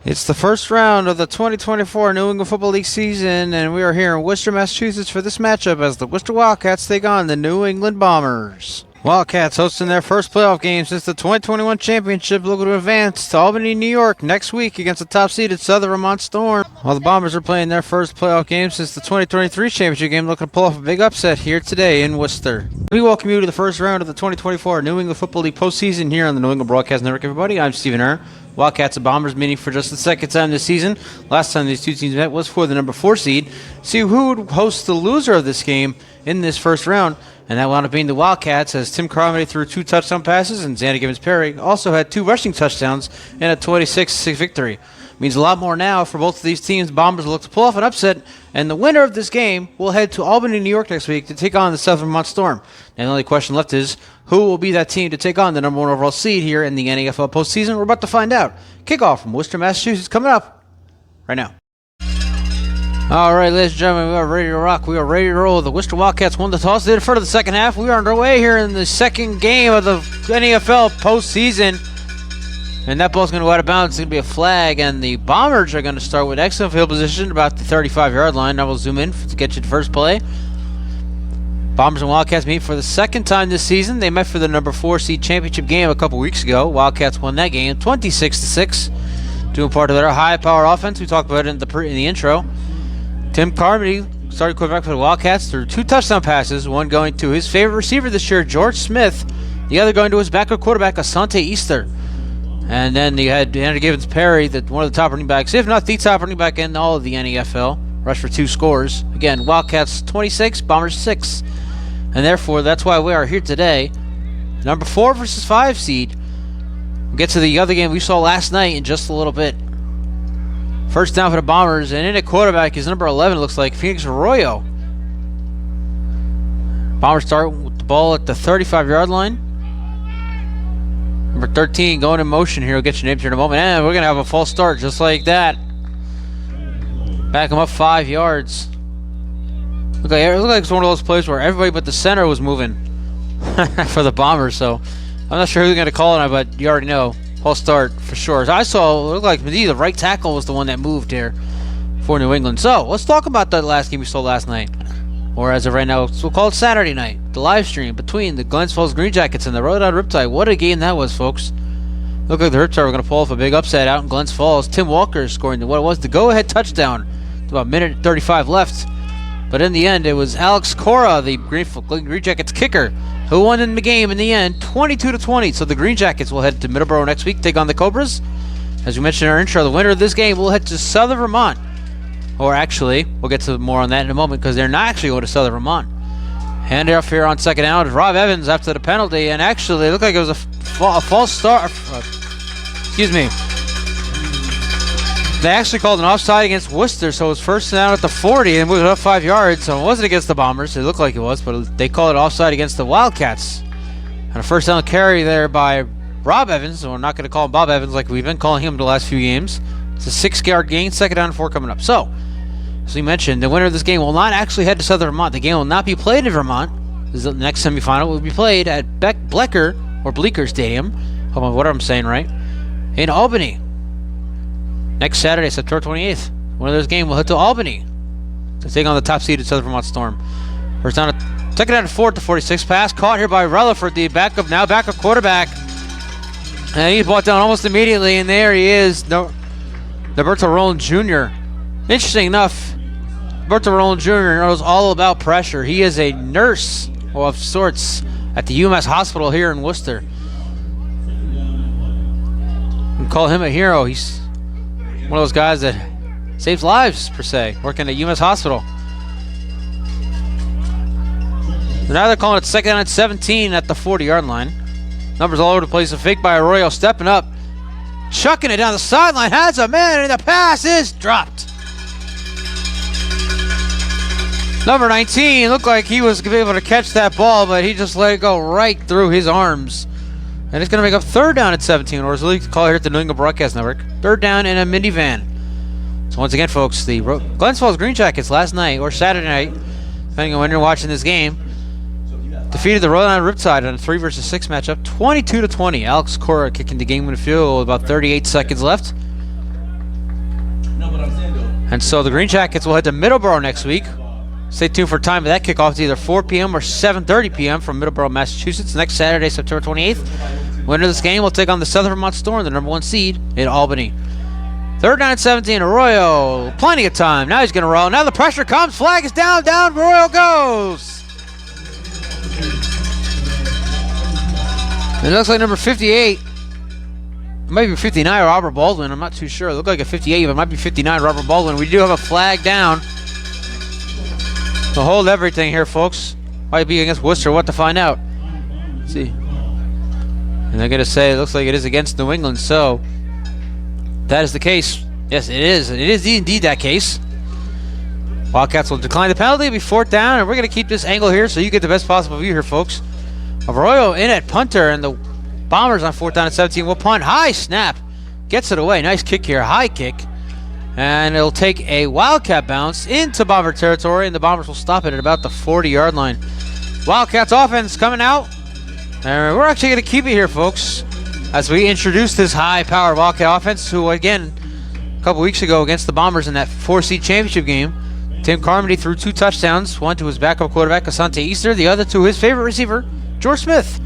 It's the first round of the 2024 New England Football League season, and we are here in Worcester, Massachusetts for this matchup as the Worcester Wildcats take on the New England Bombers. Wildcats hosting their first playoff game since the 2021 championship, looking to advance to Albany, New York next week against the top-seeded Southern Vermont Storm. While the Bombers are playing their first playoff game since the 2023 championship game, looking to pull off a big upset here today in Worcester. We welcome you to the first round of the 2024 New England Football League postseason here on the New England Broadcast Network, everybody. I'm Stephen Err. Wildcats and Bombers meeting for just the second time this season. Last time these two teams met was for the number 4 seed. See who would host the loser of this game in this first round, and that wound up being the Wildcats, as Tim Carmody threw 2 touchdown passes, and Xander Gibbons-Perry also had 2 rushing touchdowns in a 26-6 victory. Means a lot more now for both of these teams. Bombers will look to pull off an upset, and the winner of this game will head to Albany, New York next week to take on the Southern Vermont Storm. And the only question left is, who will be that team to take on the number 1 overall seed here in the NFL postseason? We're about to find out. Kickoff from Worcester, Massachusetts coming up right now. All right, ladies and gentlemen, we are ready to rock. We are ready to roll. The Worcester Wildcats won the toss. They did it for the second half. We are underway here in the second game of the NFL postseason. And that ball's going to go out of bounds. It's going to be a flag, and the Bombers are going to start with excellent field position about the 35-yard line. Now we'll zoom in to get you the first play. Bombers and Wildcats meet for the second time this season. They met for the number 4 seed championship game a couple weeks ago. Wildcats won that game 26-6, doing part of their high-power offense. We talked about it in the intro. Tim Carmody started quarterback for the Wildcats through 2 touchdown passes, one going to his favorite receiver this year, George Smith, the other going to his backup quarterback, Asante Easter. And then you had Xander Gibbons-Perry, one of the top running backs, if not the top running back in all of the NFL, rushed for 2 scores. Again, Wildcats 26, Bombers 6. And therefore, that's why we are here today. Number 4 versus 5 seed. We'll get to the other game we saw last night in just a little bit. First down for the Bombers, and in at quarterback is number 11, looks like, Phoenix Arroyo. Bombers start with the ball at the 35-yard line. Number 13 going in motion here. We'll get your names here in a moment. And we're going to have a false start just like that. Back him up 5 yards. It looked like it's one of those plays where everybody but the center was moving for the Bombers. So I'm not sure who's going to call it, but you already know. False start for sure. As I saw, it looked like the right tackle was the one that moved here for New England. So let's talk about that last game we saw last night. Or as of right now, we'll call it Saturday night. The live stream between the Glens Falls Green Jackets and the Rhode Island Riptide. What a game that was, folks. Looked like the Riptide were going to pull off a big upset out in Glens Falls. Tim Walker scoring what was the go-ahead touchdown. About a minute 35 left. But in the end, it was Alex Cora, the Green Jackets kicker, who won in the game in the end, 22-20. So the Green Jackets will head to Middleborough next week, take on the Cobras. As we mentioned in our intro, the winner of this game will head to Southern Vermont. Or actually, we'll get to more on that in a moment, because they're not actually going to Southern Vermont. Hand it off here on second down to Rob Evans after the penalty, and actually it looked like it was a false start. Excuse me. They actually called an offside against Worcester, so it was first down at the 40 and moved it up 5 yards. So it wasn't against the Bombers. It looked like it was, but they called it offside against the Wildcats. And a first down carry there by Rob Evans. So we're not going to call him Bob Evans like we've been calling him the last few games. It's a 6-yard gain, second down and 4 coming up. So, as we mentioned, the winner of this game will not actually head to Southern Vermont. The game will not be played in Vermont. The next semifinal will be played at Bleecker Stadium. Hold on, what am I saying right? In Albany. Next Saturday, September 28th. One of those games will head to Albany to take on the top-seeded Southern Vermont Storm. First down, second down and 4 at the 46. Pass caught here by Rutherford, the backup quarterback. And he's brought down almost immediately, and there he is, Roberto Rowland Jr. Interesting enough, Roberto Rowland Jr. knows all about pressure. He is a nurse of sorts at the UMass Hospital here in Worcester. We call him a hero. He's one of those guys that saves lives, per se, working at UMass Hospital. So now they're calling it second down and 17 at the 40-yard line. Numbers all over the place. A fake by Arroyo, stepping up, chucking it down the sideline, has a man, and the pass is dropped. Number 19 looked like he was able to catch that ball, but he just let it go right through his arms. And it's going to make up third down at 17, or as we call it here at the New England Broadcast Network, third down in a minivan. So once again, folks, the Glens Falls Green Jackets last night, or Saturday night, depending on when you're watching this game, defeated the Rhode Island Riptide in a 3 versus 6 matchup, 22-20. Alex Cora kicking the game-winning field goal with about 38 seconds left. And so the Green Jackets will head to Middleborough next week. Stay tuned for time of that kickoff. It's either 4 p.m. or 7:30 p.m. from Middleborough, Massachusetts. Next Saturday, September 28th. Winner of this game will take on the Southern Vermont Storm, the #1 seed in Albany. 3rd down and 17. Arroyo, plenty of time. Now he's going to roll. Now the pressure comes. Flag is down. Arroyo goes. It looks like number 58. It might be 59 Robert Baldwin. I'm not too sure. It looked like a 58, but it might be 59 Robert Baldwin. We do have a flag down. So hold everything here, folks. Might be against Worcester. What to find out. Let's see. And they're going to say it looks like it is against New England. So that is the case. Yes, it is. It is indeed that case. Wildcats will decline the penalty. It'll be 4th down, and we're going to keep this angle here so you get the best possible view here, folks. Arroyo in at punter, and the Bombers on 4th down and 17 will punt. High snap. Gets it away. Nice kick here. High kick. And it'll take a Wildcat bounce into Bomber territory, and the Bombers will stop it at about the 40-yard line. Wildcats offense coming out. And we're actually going to keep it here, folks, as we introduce this high-powered Wildcat offense, who, again, a couple weeks ago against the Bombers in that 4-seed championship game, Tim Carmody threw 2 touchdowns, one to his backup quarterback, Asante Easter, the other to his favorite receiver, George Smith.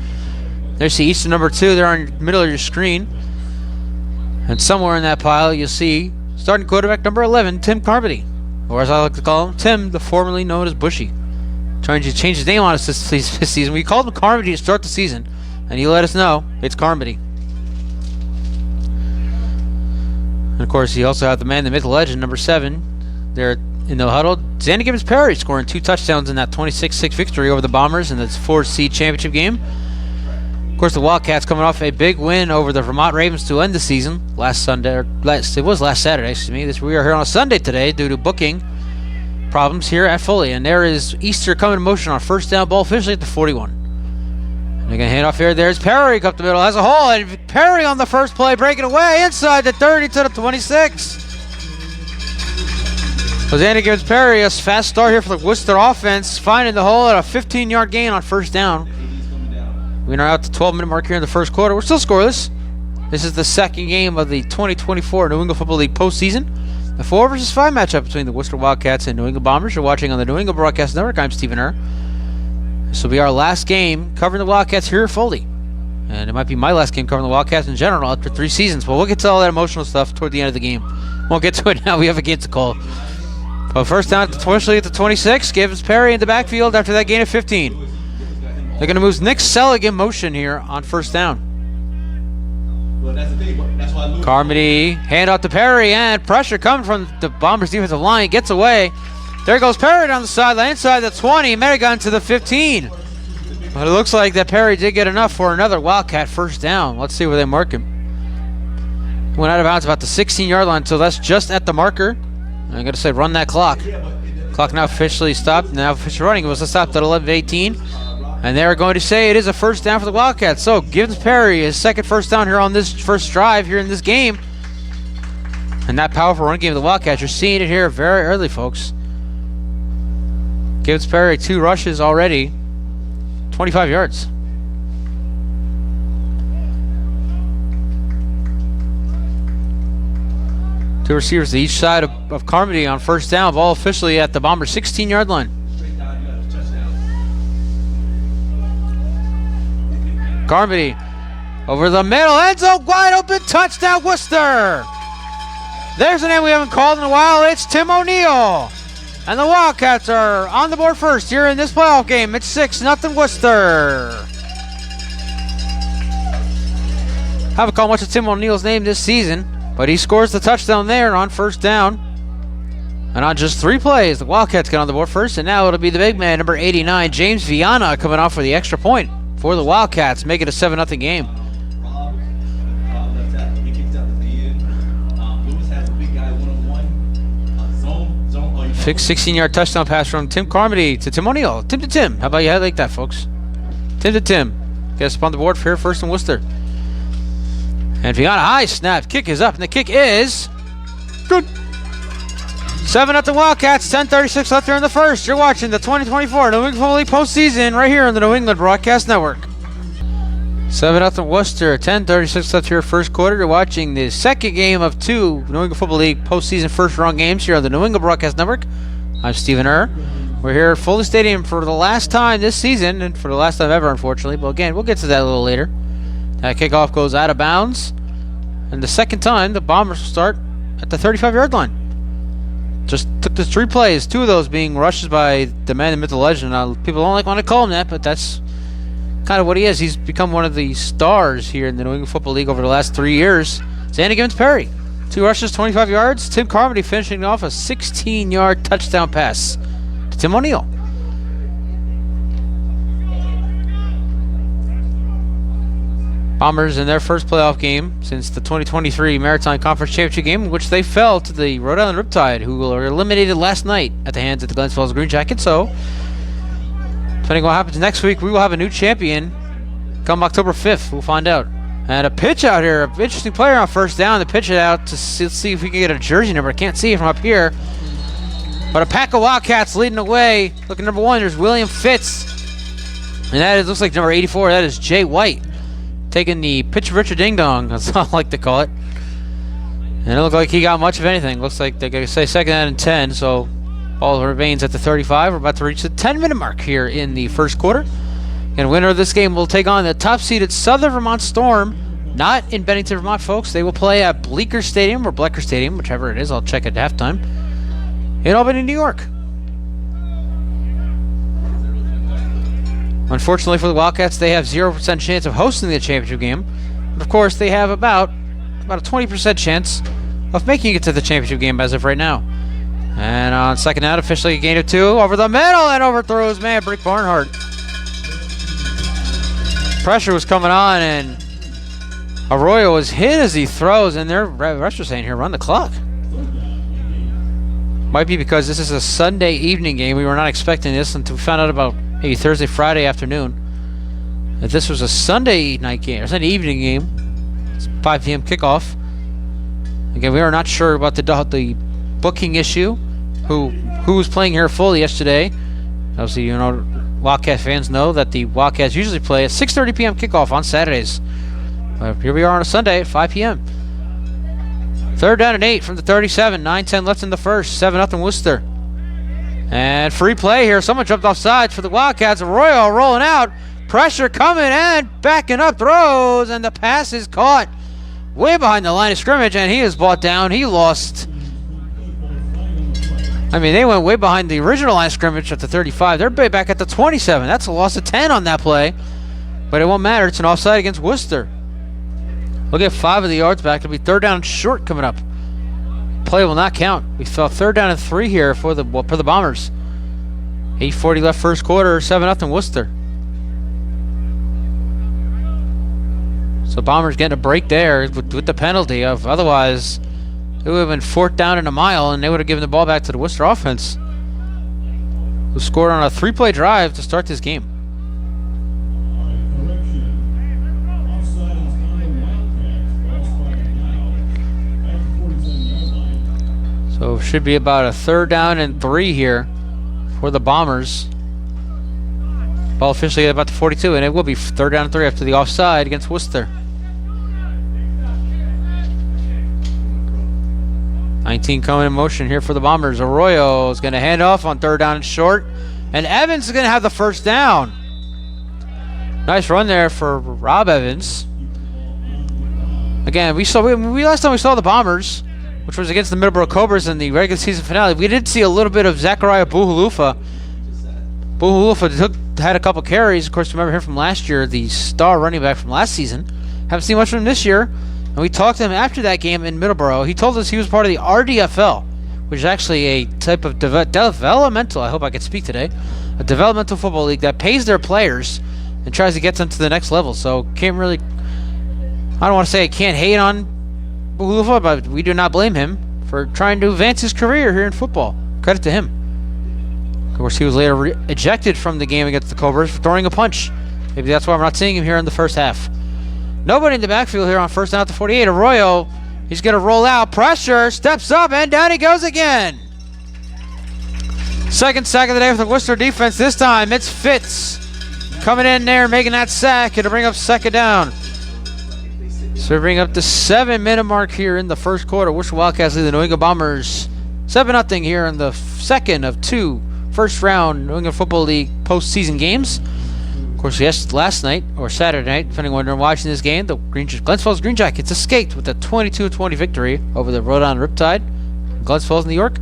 There's the Easter number 2 there on the middle of your screen. And somewhere in that pile, you'll see starting quarterback number 11, Tim Carmody. Or as I like to call him, Tim, the formerly known as Bushy. Trying to change his name on us this season. We called him Carmody to start the season, and he let us know it's Carmody. And of course, he also had the man, the myth legend, number 7, there in the huddle. Xander Gibbons-Perry scoring 2 touchdowns in that 26-6 victory over the Bombers in the 4-seed championship game. Of course, the Wildcats coming off a big win over the Vermont Ravens to end the season last Sunday. It was last Saturday, excuse me. We are here on a Sunday today due to booking problems here at Foley. And there is Easter coming in motion on 1st down, ball officially at the 41. And they're going to hand off here. There's Perry up the middle, has a hole. And Perry on the first play, breaking away inside the 30 to the 26. Xander Gibbons-Perry, a fast start here for the Worcester offense, finding the hole at a 15-yard gain on 1st down. We are out the 12-minute mark here in the first quarter. We're still scoreless. This is the second game of the 2024 New England Football League postseason. The 4 versus 5 matchup between the Worcester Wildcats and New England Bombers. You're watching on the New England Broadcast Network. I'm Stephen Herr. This will be our last game covering the Wildcats here at Foley. And it might be my last game covering the Wildcats in general after 3 seasons. But we'll get to all that emotional stuff toward the end of the game. Won't get to it now. We have a game to call. But 1st down officially at the 26. Gibbons-Perry in the backfield after that gain of 15. They're going to move Nick Selig in motion here on 1st down. Well, that's the thing. That's why Carmody, hand off to Perry, and pressure coming from the Bombers defensive line. Gets away. There goes Perry down the sideline, inside the 20. May have gotten to the 15. But it looks like that Perry did get enough for another Wildcat 1st down. Let's see where they mark him. Went out of bounds about the 16-yard line, so that's just at the marker. I'm going to say run that clock. Clock now officially stopped. Now officially running. It was stopped at 11:18. And they're going to say it is a 1st down for the Wildcats. So Gibbons-Perry, his second 1st down here on this first drive here in this game. And that powerful run game of the Wildcats, you're seeing it here very early, folks. Gibbons-Perry, 2 rushes already, 25 yards. Two receivers to each side of Carmody on 1st down. Ball officially at the Bombers' 16-yard line. Carmody over the middle, end zone, wide open, touchdown Worcester. There's a name we haven't called in a while. It's Tim O'Neill. And the Wildcats are on the board first here in this playoff game. It's 6-0 Worcester. Haven't called much of Tim O'Neill's name this season, but he scores the touchdown there on 1st down. And on just 3 plays, the Wildcats get on the board first, and now it'll be the big man, number 89, James Viana, coming off for the extra point for the Wildcats, make it a 7-0 game. 16-yard touchdown pass from Tim Carmody to Tim O'Neill. Tim to Tim. How about you like that, folks? Tim to Tim. Gets up on the board for here, 1st and Worcester. And Viana, high snap. Kick is up, and the kick is good. 7-0 Wildcats. 10:36 left here in the first. You're watching the 2024 New England Football League postseason right here on the New England Broadcast Network. 7-0 Worcester. 10:36 left here, first quarter. You're watching the second game of 2 New England Football League postseason first-round games here on the New England Broadcast Network. I'm Stephen Err. We're here at Foley Stadium for the last time this season, and for the last time ever, unfortunately. But again, we'll get to that a little later. That kickoff goes out of bounds, and the second time, the Bombers will start at the 35-yard line. Just took the 3 plays, 2 of those being rushes by the man, the myth, the legend. Now, people don't want to call him that, but that's kind of what he is. He's become one of the stars here in the New England Football League over the last 3 years. Zanny Gibbons-Perry, 2 rushes, 25 yards. Tim Carmody finishing off a 16-yard touchdown pass to Tim O'Neill. Bombers in their first playoff game since the 2023 Maritime Conference Championship game, in which they fell to the Rhode Island Riptide, who were eliminated last night at the hands of the Glens Falls Green Jackets. So, depending on what happens next week, we will have a new champion come October 5th. We'll find out. And a pitch out here. An interesting player on first down. The pitch it out to see if we can get a jersey number. I can't see it from up here. But a pack of Wildcats leading the way. Looking number 1, there's William Fitz. And that looks like number 84. That is Jay White. Taking the pitch of Richard Ding Dong, that's what I like to call it. And it looked like he got much of anything. Looks like they're going to say second down and 10. So ball remains at the 35. We're about to reach the 10-minute mark here in the first quarter. And winner of this game will take on the top-seeded Southern Vermont Storm. Not in Bennington, Vermont, folks. They will play at Bleecker Stadium or Bleecker Stadium, whichever it is. I'll check at halftime. In Albany, New York. Unfortunately for the Wildcats, they have 0% chance of hosting the championship game. But of course, they have about a 20% chance of making it to the championship game as of right now. And on second down, officially a gain of 2 over the middle and overthrows man, Brick Barnhart. Pressure was coming on, and Arroyo was hit as he throws, and their refs are saying here, run the clock. Might be because this is a Sunday evening game. We were not expecting this until we found out about maybe Thursday, Friday afternoon. If this was a Sunday night game, or Sunday evening game, it's 5 p.m. kickoff. Again, we are not sure about the booking issue. Who was playing here fully yesterday? Obviously, you know, Wildcat fans know that the Wildcats usually play at 6:30 p.m. kickoff on Saturdays. But here we are on a Sunday at 5 p.m. Third down and 8 from the 37. 9:10 left in the first. 7-0 Worcester. And free play here. Someone jumped off sides for the Wildcats. Arroyo rolling out. Pressure coming and backing up. Throws. And the pass is caught way behind the line of scrimmage. And he is brought down. He lost. I mean, they went way behind the original line of scrimmage at the 35. They're back at the 27. That's a loss of 10 on that play. But it won't matter. It's an offside against Worcester. We'll get 5 of the yards back. It'll be third down and short coming up. Play will not count. We fell third down and 3 here for the Bombers. 8:40 left first quarter. 7-0 Worcester. So Bombers getting a break there with the penalty of otherwise it would have been 4th down and a mile, and they would have given the ball back to the Worcester offense, who scored on a 3-play drive to start this game. So it should be about a 3rd down and 3 here for the Bombers. Ball officially at about the 42, and it will be 3rd down and 3 after the offside against Worcester. 19 coming in motion here for the Bombers. Arroyo is going to hand off on 3rd down and short, and Evans is going to have the first down. Nice run there for Rob Evans. Again, last time we saw the Bombers, which was against the Middleborough Cobras in the regular season finale, we did see a little bit of Zachariah Buhulufa. Buhulufa had a couple carries. Of course, remember him from last year, the star running back from last season. Haven't seen much from him this year. And we talked to him after that game in Middleborough. He told us he was part of the RDFL, which is actually a type of developmental, I hope I can speak today, a developmental football league that pays their players and tries to get them to the next level. So can't really, I don't want to say I can't hate on Buhulufa, but we do not blame him for trying to advance his career here in football. Credit to him. Of course, he was later ejected from the game against the Cobras for throwing a punch. Maybe that's why we're not seeing him here in the first half. Nobody in the backfield here on first down at the 48. Arroyo, he's going to roll out. Pressure, steps up, and down he goes again. Second sack of the day for the Worcester defense. This time it's Fitz. coming in there, making that sack. It'll bring up second down. So we bring up the 7-minute mark here in the first quarter. Worcester Wildcats lead the New England Bombers 7-0 here in the second of 2 first-round New England Football League postseason games. Of course, last night, or Saturday night, depending on when you're watching this game, the Glens Falls Green Jackets escaped with a 22-20 victory over the Rhode Island Riptide in Glens Falls, New York.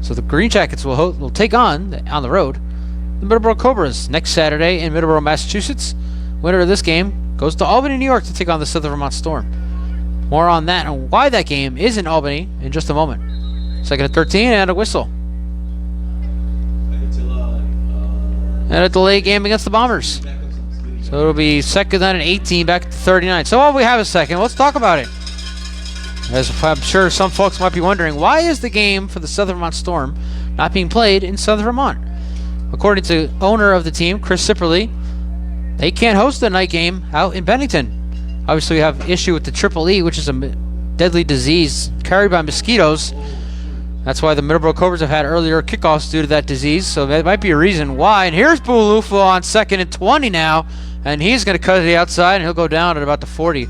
So the Green Jackets will take on the road the Middleborough Cobras next Saturday in Middleborough, Massachusetts. Winner of this game goes to Albany, New York to take on the Southern Vermont Storm. More on that and why that game is in Albany in just a moment. Second and 13 and a whistle. And a delay game against the Bombers. So it'll be second down and 18 back to 39. So while we have a second, let's talk about it. As I'm sure some folks might be wondering, why is the game for the Southern Vermont Storm not being played in Southern Vermont? According to owner of the team, Chris Sipperly, they can't host the night game out in Bennington. Obviously, we have issue with the Triple E, which is a deadly disease carried by mosquitoes. That's why the Middleborough Cobras have had earlier kickoffs due to that disease. So that might be a reason why. And here's Bulufu on second and 20 now. And he's going to cut to the outside, and he'll go down at about the 40.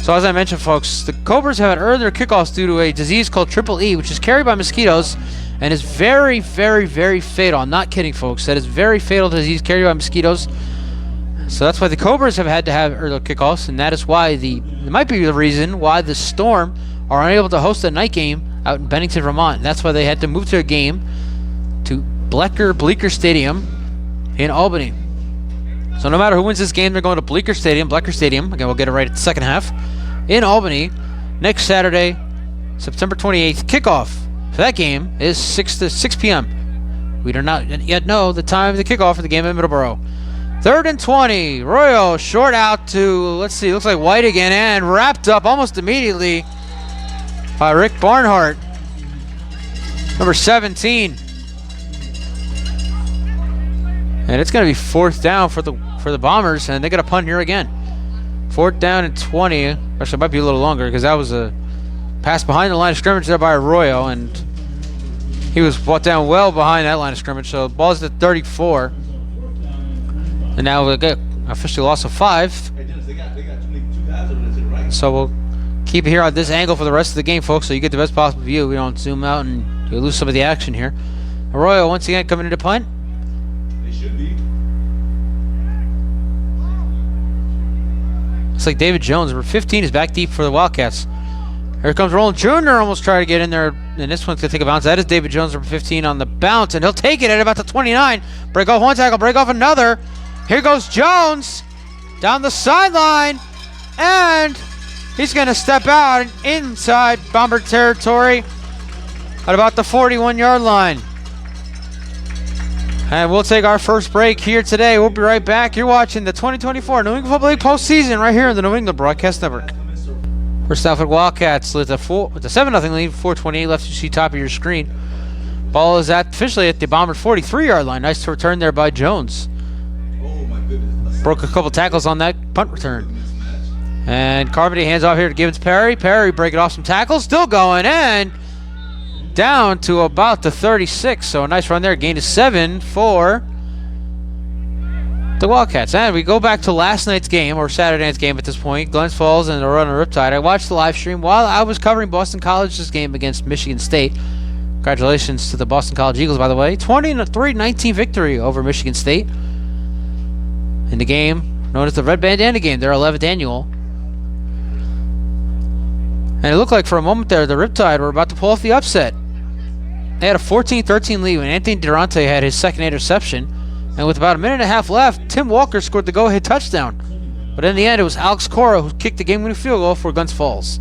So as I mentioned, folks, the Cobras have had earlier kickoffs due to a disease called Triple E, which is carried by mosquitoes and is very, very, very fatal. I'm not kidding, folks. That is very fatal disease carried by mosquitoes. So that's why the Cobras have had to have earlier kickoffs, and that is why it might be the reason why the Storm are unable to host a night game out in Bennington, Vermont. And that's why they had to move to a game to Bleecker Stadium in Albany. So no matter who wins this game, they're going to Bleecker Stadium. Again, we'll get it right at the second half. In Albany, next Saturday, September 28th. Kickoff for that game is 6 p.m. We do not yet know the time of the kickoff for the game in Middleborough. Third and 20. Royo short out to, let's see, looks like White again, and wrapped up almost immediately by Rick Barnhart, number 17. And it's going to be fourth down for the Bombers, and they got a punt here again. Fourth down and 20. Actually, it might be a little longer because that was a pass behind the line of scrimmage there by Arroyo, and he was brought down well behind that line of scrimmage. So the ball's at 34. And now we'll get officially loss of 5. So we'll keep it here on this angle for the rest of the game, folks, so you get the best possible view. We don't zoom out and you lose some of the action here. Arroyo once again coming into punt. They should be. Looks like David Jones, number 15, is back deep for the Wildcats. Here comes Roland Jr. almost trying to get in there, and this one's going to take a bounce. That is David Jones, number 15, on the bounce, and he'll take it at about the 29. Break off one tackle, break off another. Here goes Jones down the sideline, and he's going to step out inside Bomber territory at about the 41-yard line. And we'll take our first break here today. We'll be right back. You're watching the 2024 New England Football League postseason right here on the New England Broadcast Network. First off, at Wildcats with a 7-0 lead, 4:28 left. You see top of your screen. Ball is officially at the Bomber 43-yard line. Nice return there by Jones. Broke a couple tackles on that punt return. And Carmody hands off here to Gibbons Perry. Perry breaking off some tackles. Still going, and down to about the 36. So a nice run there. Gain of 7 for the Wildcats. And we go back to last night's game, or Saturday night's game at this point. Glens Falls and the Rhode Island Riptide. I watched the live stream while I was covering Boston College's game against Michigan State. Congratulations to the Boston College Eagles, by the way. 23-19 victory over Michigan State in the game known as the Red Bandana game, their 11th annual. And it looked like for a moment there the Riptide were about to pull off the upset. They had a 14-13 lead when Anthony Durante had his second interception. And with about a minute and a half left, Tim Walker scored the go-ahead touchdown. But in the end, it was Alex Cora who kicked the game-winning field goal for Glens Falls.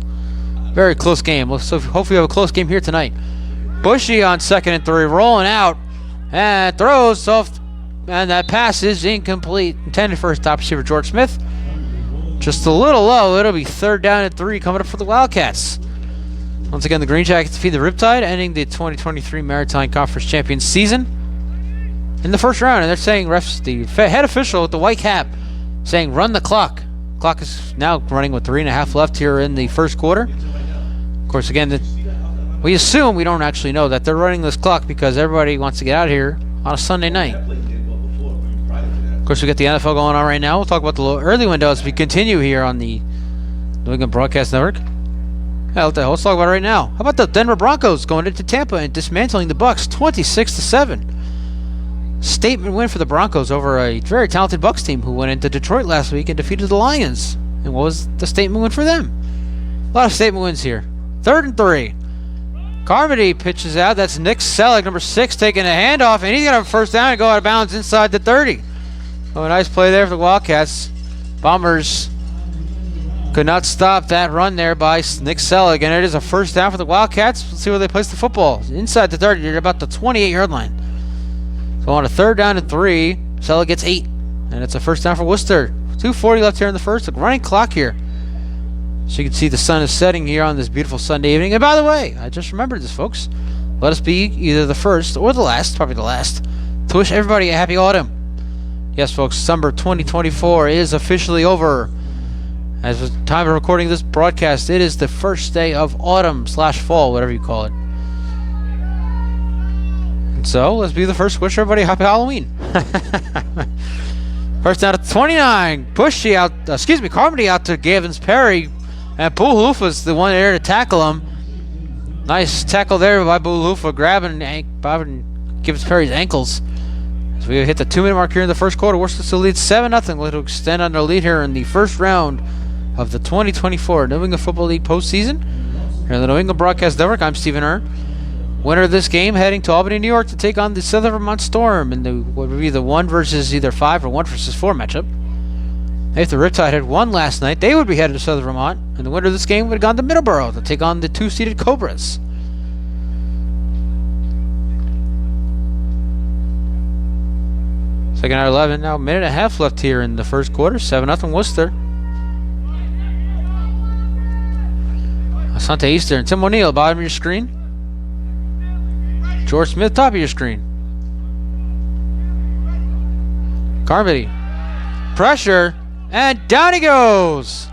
Very close game. So hopefully we have a close game here tonight. Bushy on 2nd and 3, rolling out and throws off. And that pass is incomplete. Intended for his top receiver, George Smith. Just a little low. It'll be 3rd down and 3 coming up for the Wildcats. Once again, the Green Jackets defeat the Riptide, ending the 2023 Maritime Conference Champions season in the first round. And they're saying, refs, the head official with the white cap, saying run the clock. Clock is now running with 3.5 left here in the first quarter. Of course, again, we assume, we don't actually know, that they're running this clock because everybody wants to get out here on a Sunday night. course, we got the NFL going on right now. We'll talk about the little early window as we continue here on the New England Broadcast Network. Let's talk about it right now. How about the Denver Broncos going into Tampa and dismantling the Bucs 26-7? Statement win for the Broncos over a very talented Bucs team who went into Detroit last week and defeated the Lions. And what was the statement win for them? A lot of statement wins here. 3rd and 3. Carmody pitches out. That's Nick Selleck, number 6, taking a handoff, and he's going to have a first down and go out of bounds inside the 30. Oh, a nice play there for the Wildcats. Bombers could not stop that run there by Nick Selleck, and it is a first down for the Wildcats. Let's see where they place the football. Inside the 30, you're about the 28-yard line. So on a 3rd down and 3, Selleck gets 8, and it's a first down for Worcester. 2:40 left here in the first. A running clock here. So you can see the sun is setting here on this beautiful Sunday evening. And by the way, I just remembered this, folks. Let us be either the first or the last, probably the last, to wish everybody a happy autumn. Yes, folks, summer 2024 is officially over. As of the time of recording this broadcast, it is the first day of autumn/fall, whatever you call it. And so, let's be the first to wish everybody a happy Halloween. First down at 29. Carmody out to Gavins Perry. And Bulufa's the one there to tackle him. Nice tackle there by Bulufa, grabbing Gavins Perry's ankles. So we hit the 2-minute mark here in the first quarter. Worcester still leads 7-0. Looking to extend on their lead here in the first round of the 2024 New England Football League postseason. Here on the New England Broadcast Network, I'm Stephen Earn. Winner of this game heading to Albany, New York to take on the Southern Vermont Storm in what would be the 1 versus either 5 or 1 versus 4 matchup. If the Riptide had won last night, they would be headed to Southern Vermont, and the winner of this game would have gone to Middleborough to take on the 2-seeded Cobras. Second out 11, now a minute and a half left here in the first quarter. 7-0 Worcester. Asante Easter and Tim O'Neill, bottom of your screen. George Smith, top of your screen. Carmody. Pressure. And down he goes.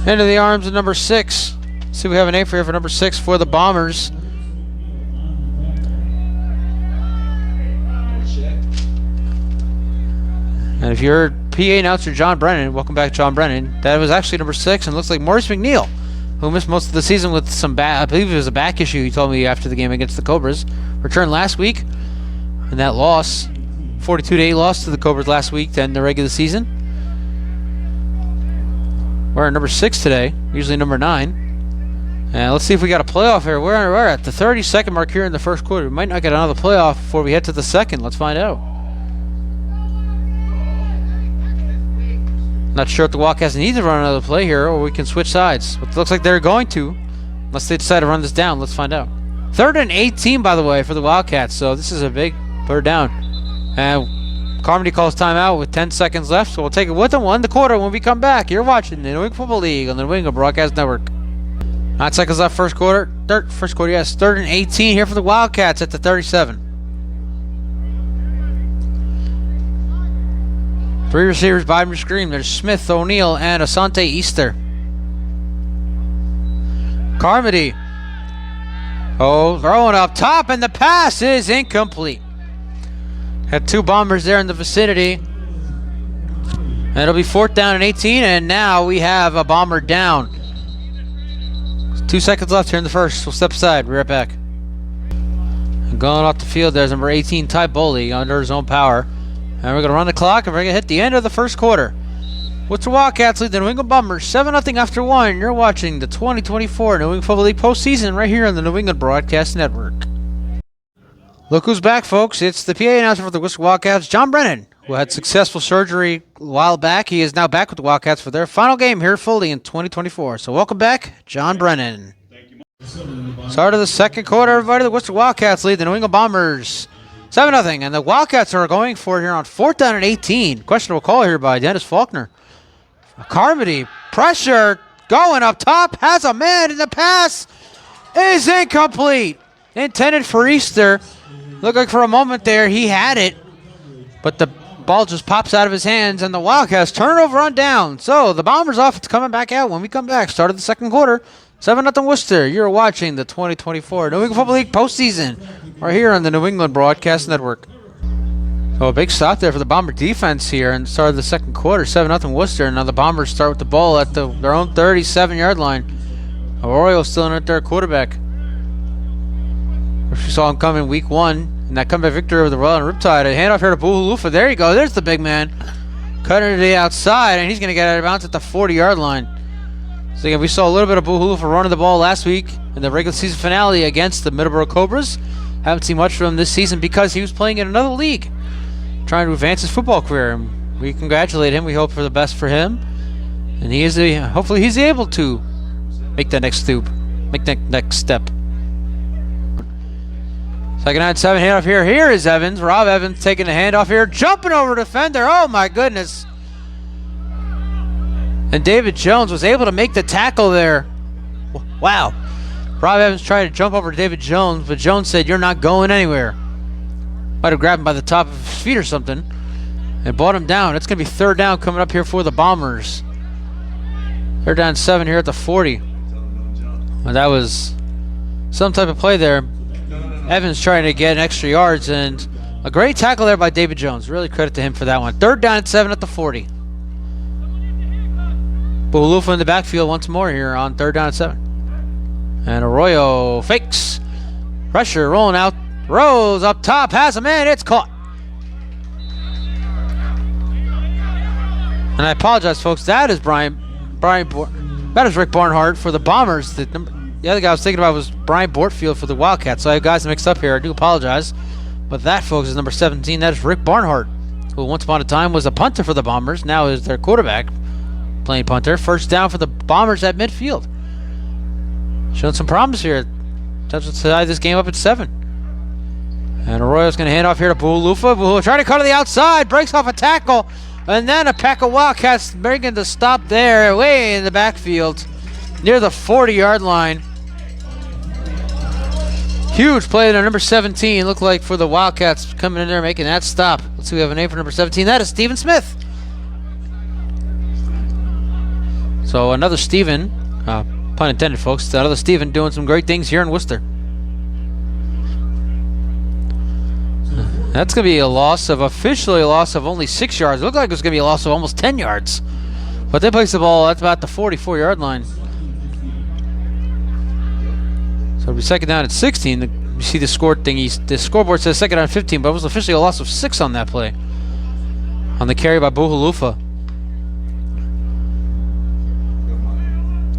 Into the arms of number 6. Let's see if we have a name for here for number 6 for the Bombers. And if you're PA announcer John Brennan, welcome back, John Brennan. That was actually number 6, and looks like Maurice McNeil, who missed most of the season with some I believe it was a back issue, he told me after the game against the Cobras. Returned last week, and that loss, 42-8 loss to the Cobras last week to end the regular season. We're at number 6 today, usually number 9. And let's see if we got a playoff here. We're at the 30-second mark here in the first quarter. We might not get another playoff before we head to the second. Let's find out. Not sure if the Wildcats need to run another play here, or we can switch sides. It looks like they're going to, unless they decide to run this down. Let's find out. 3rd and 18, by the way, for the Wildcats. So this is a big 3rd down. And Carmody calls timeout with 10 seconds left. So we'll take it with them. We'll end the quarter when we come back. You're watching the New England Football League on the New England Broadcast Network. 9 seconds left, first quarter. First quarter, yes. 3rd and 18 here for the Wildcats at the 37. 3 receivers by your screen. There's Smith, O'Neill, and Asante Easter. Carmody. Oh, throwing up top, and the pass is incomplete. Had 2 Bombers there in the vicinity. And it'll be 4th down and 18, and now we have a Bomber down. 2 seconds left here in the first. We'll step aside. Be right back. And going off the field, there's number 18, Ty Boley, under his own power. And we're going to run the clock, and we're going to hit the end of the first quarter. Worcester Wildcats lead the New England Bombers 7-0 after 1. You're watching the 2024 New England Football League postseason right here on the New England Broadcast Network. Look who's back, folks. It's the PA announcer for the Worcester Wildcats, John Brennan, who had successful surgery a while back. He is now back with the Wildcats for their final game here fully in 2024. So welcome back, John Brennan. Start of the second quarter, everybody. The Worcester Wildcats lead the New England Bombers 7-0, and the Wildcats are going for it here on 4th down and 18. Questionable call here by Dennis Faulkner. Carmody, pressure, going up top, has a man, and the pass is incomplete. Intended for Easter. Looked like for a moment there he had it, but the ball just pops out of his hands, and the Wildcats turnover on down. So the Bombers offense coming back out when we come back. Start of the second quarter. 7-0 Worcester. You're watching the 2024 New England Football League postseason right here on the New England Broadcast Network. So a big stop there for the Bomber defense here and start of the second quarter. 7-0 Worcester. Now the Bombers start with the ball at their own 37-yard line. Arroyo still in at their quarterback. We saw him come in week 1. And that comeback victory over the Royal and Riptide. A handoff here to Buhalufa. There you go. There's the big man. Cutting it to the outside, and he's going to get out of bounds at the 40-yard line. So again, we saw a little bit of Buhalufa running the ball last week in the regular season finale against the Middleborough Cobras. Haven't seen much from him this season because he was playing in another league, trying to advance his football career. And we congratulate him. We hope for the best for him. And hopefully he's able to make that next step. Second and 7, handoff here. Here is Evans. Rob Evans taking the handoff here. Jumping over defender. Oh, my goodness. And David Jones was able to make the tackle there. Wow. Rob Evans tried to jump over David Jones, but Jones said, "You're not going anywhere." Might have grabbed him by the top of his feet or something and brought him down. It's going to be third down coming up here for the Bombers. Third down 7 here at the 40. Well, that was some type of play there. Evans trying to get extra yards, and a great tackle there by David Jones. Really credit to him for that one. Third down and 7 at the 40. Buhalufa in the backfield once more here on third down and 7. And Arroyo fakes. Pressure rolling out. Rose up top. Has him in. It's caught. And I apologize, folks. That is that is Rick Barnhart for the Bombers. The other guy I was thinking about was Brian Bortfield for the Wildcats. So I have guys mixed up here. I do apologize. But that, folks, is number 17. That is Rick Barnhart, who once upon a time was a punter for the Bombers. Now is their quarterback playing punter. First down for the Bombers at midfield. Showing some promise here. Touches to tie this game up at 7. And Arroyo's going to hand off here to Buhalufa. Buhalufa trying to cut to the outside. Breaks off a tackle. And then a pack of Wildcats making the stop there way in the backfield near the 40-yard line. Huge play there, number 17. Looked like for the Wildcats coming in there making that stop. Let's see, we have a name for number 17. That is Steven Smith. So another Steven, pun intended, folks. Another Steven doing some great things here in Worcester. That's going to be officially a loss of only 6 yards. It looked like it was going to be a loss of almost 10 yards. But they place the ball at about the 44-yard line. So it'll be second down at 16. You see the the scoreboard says second down at 15, but it was officially a loss of 6 on that play. On the carry by Buhalufa.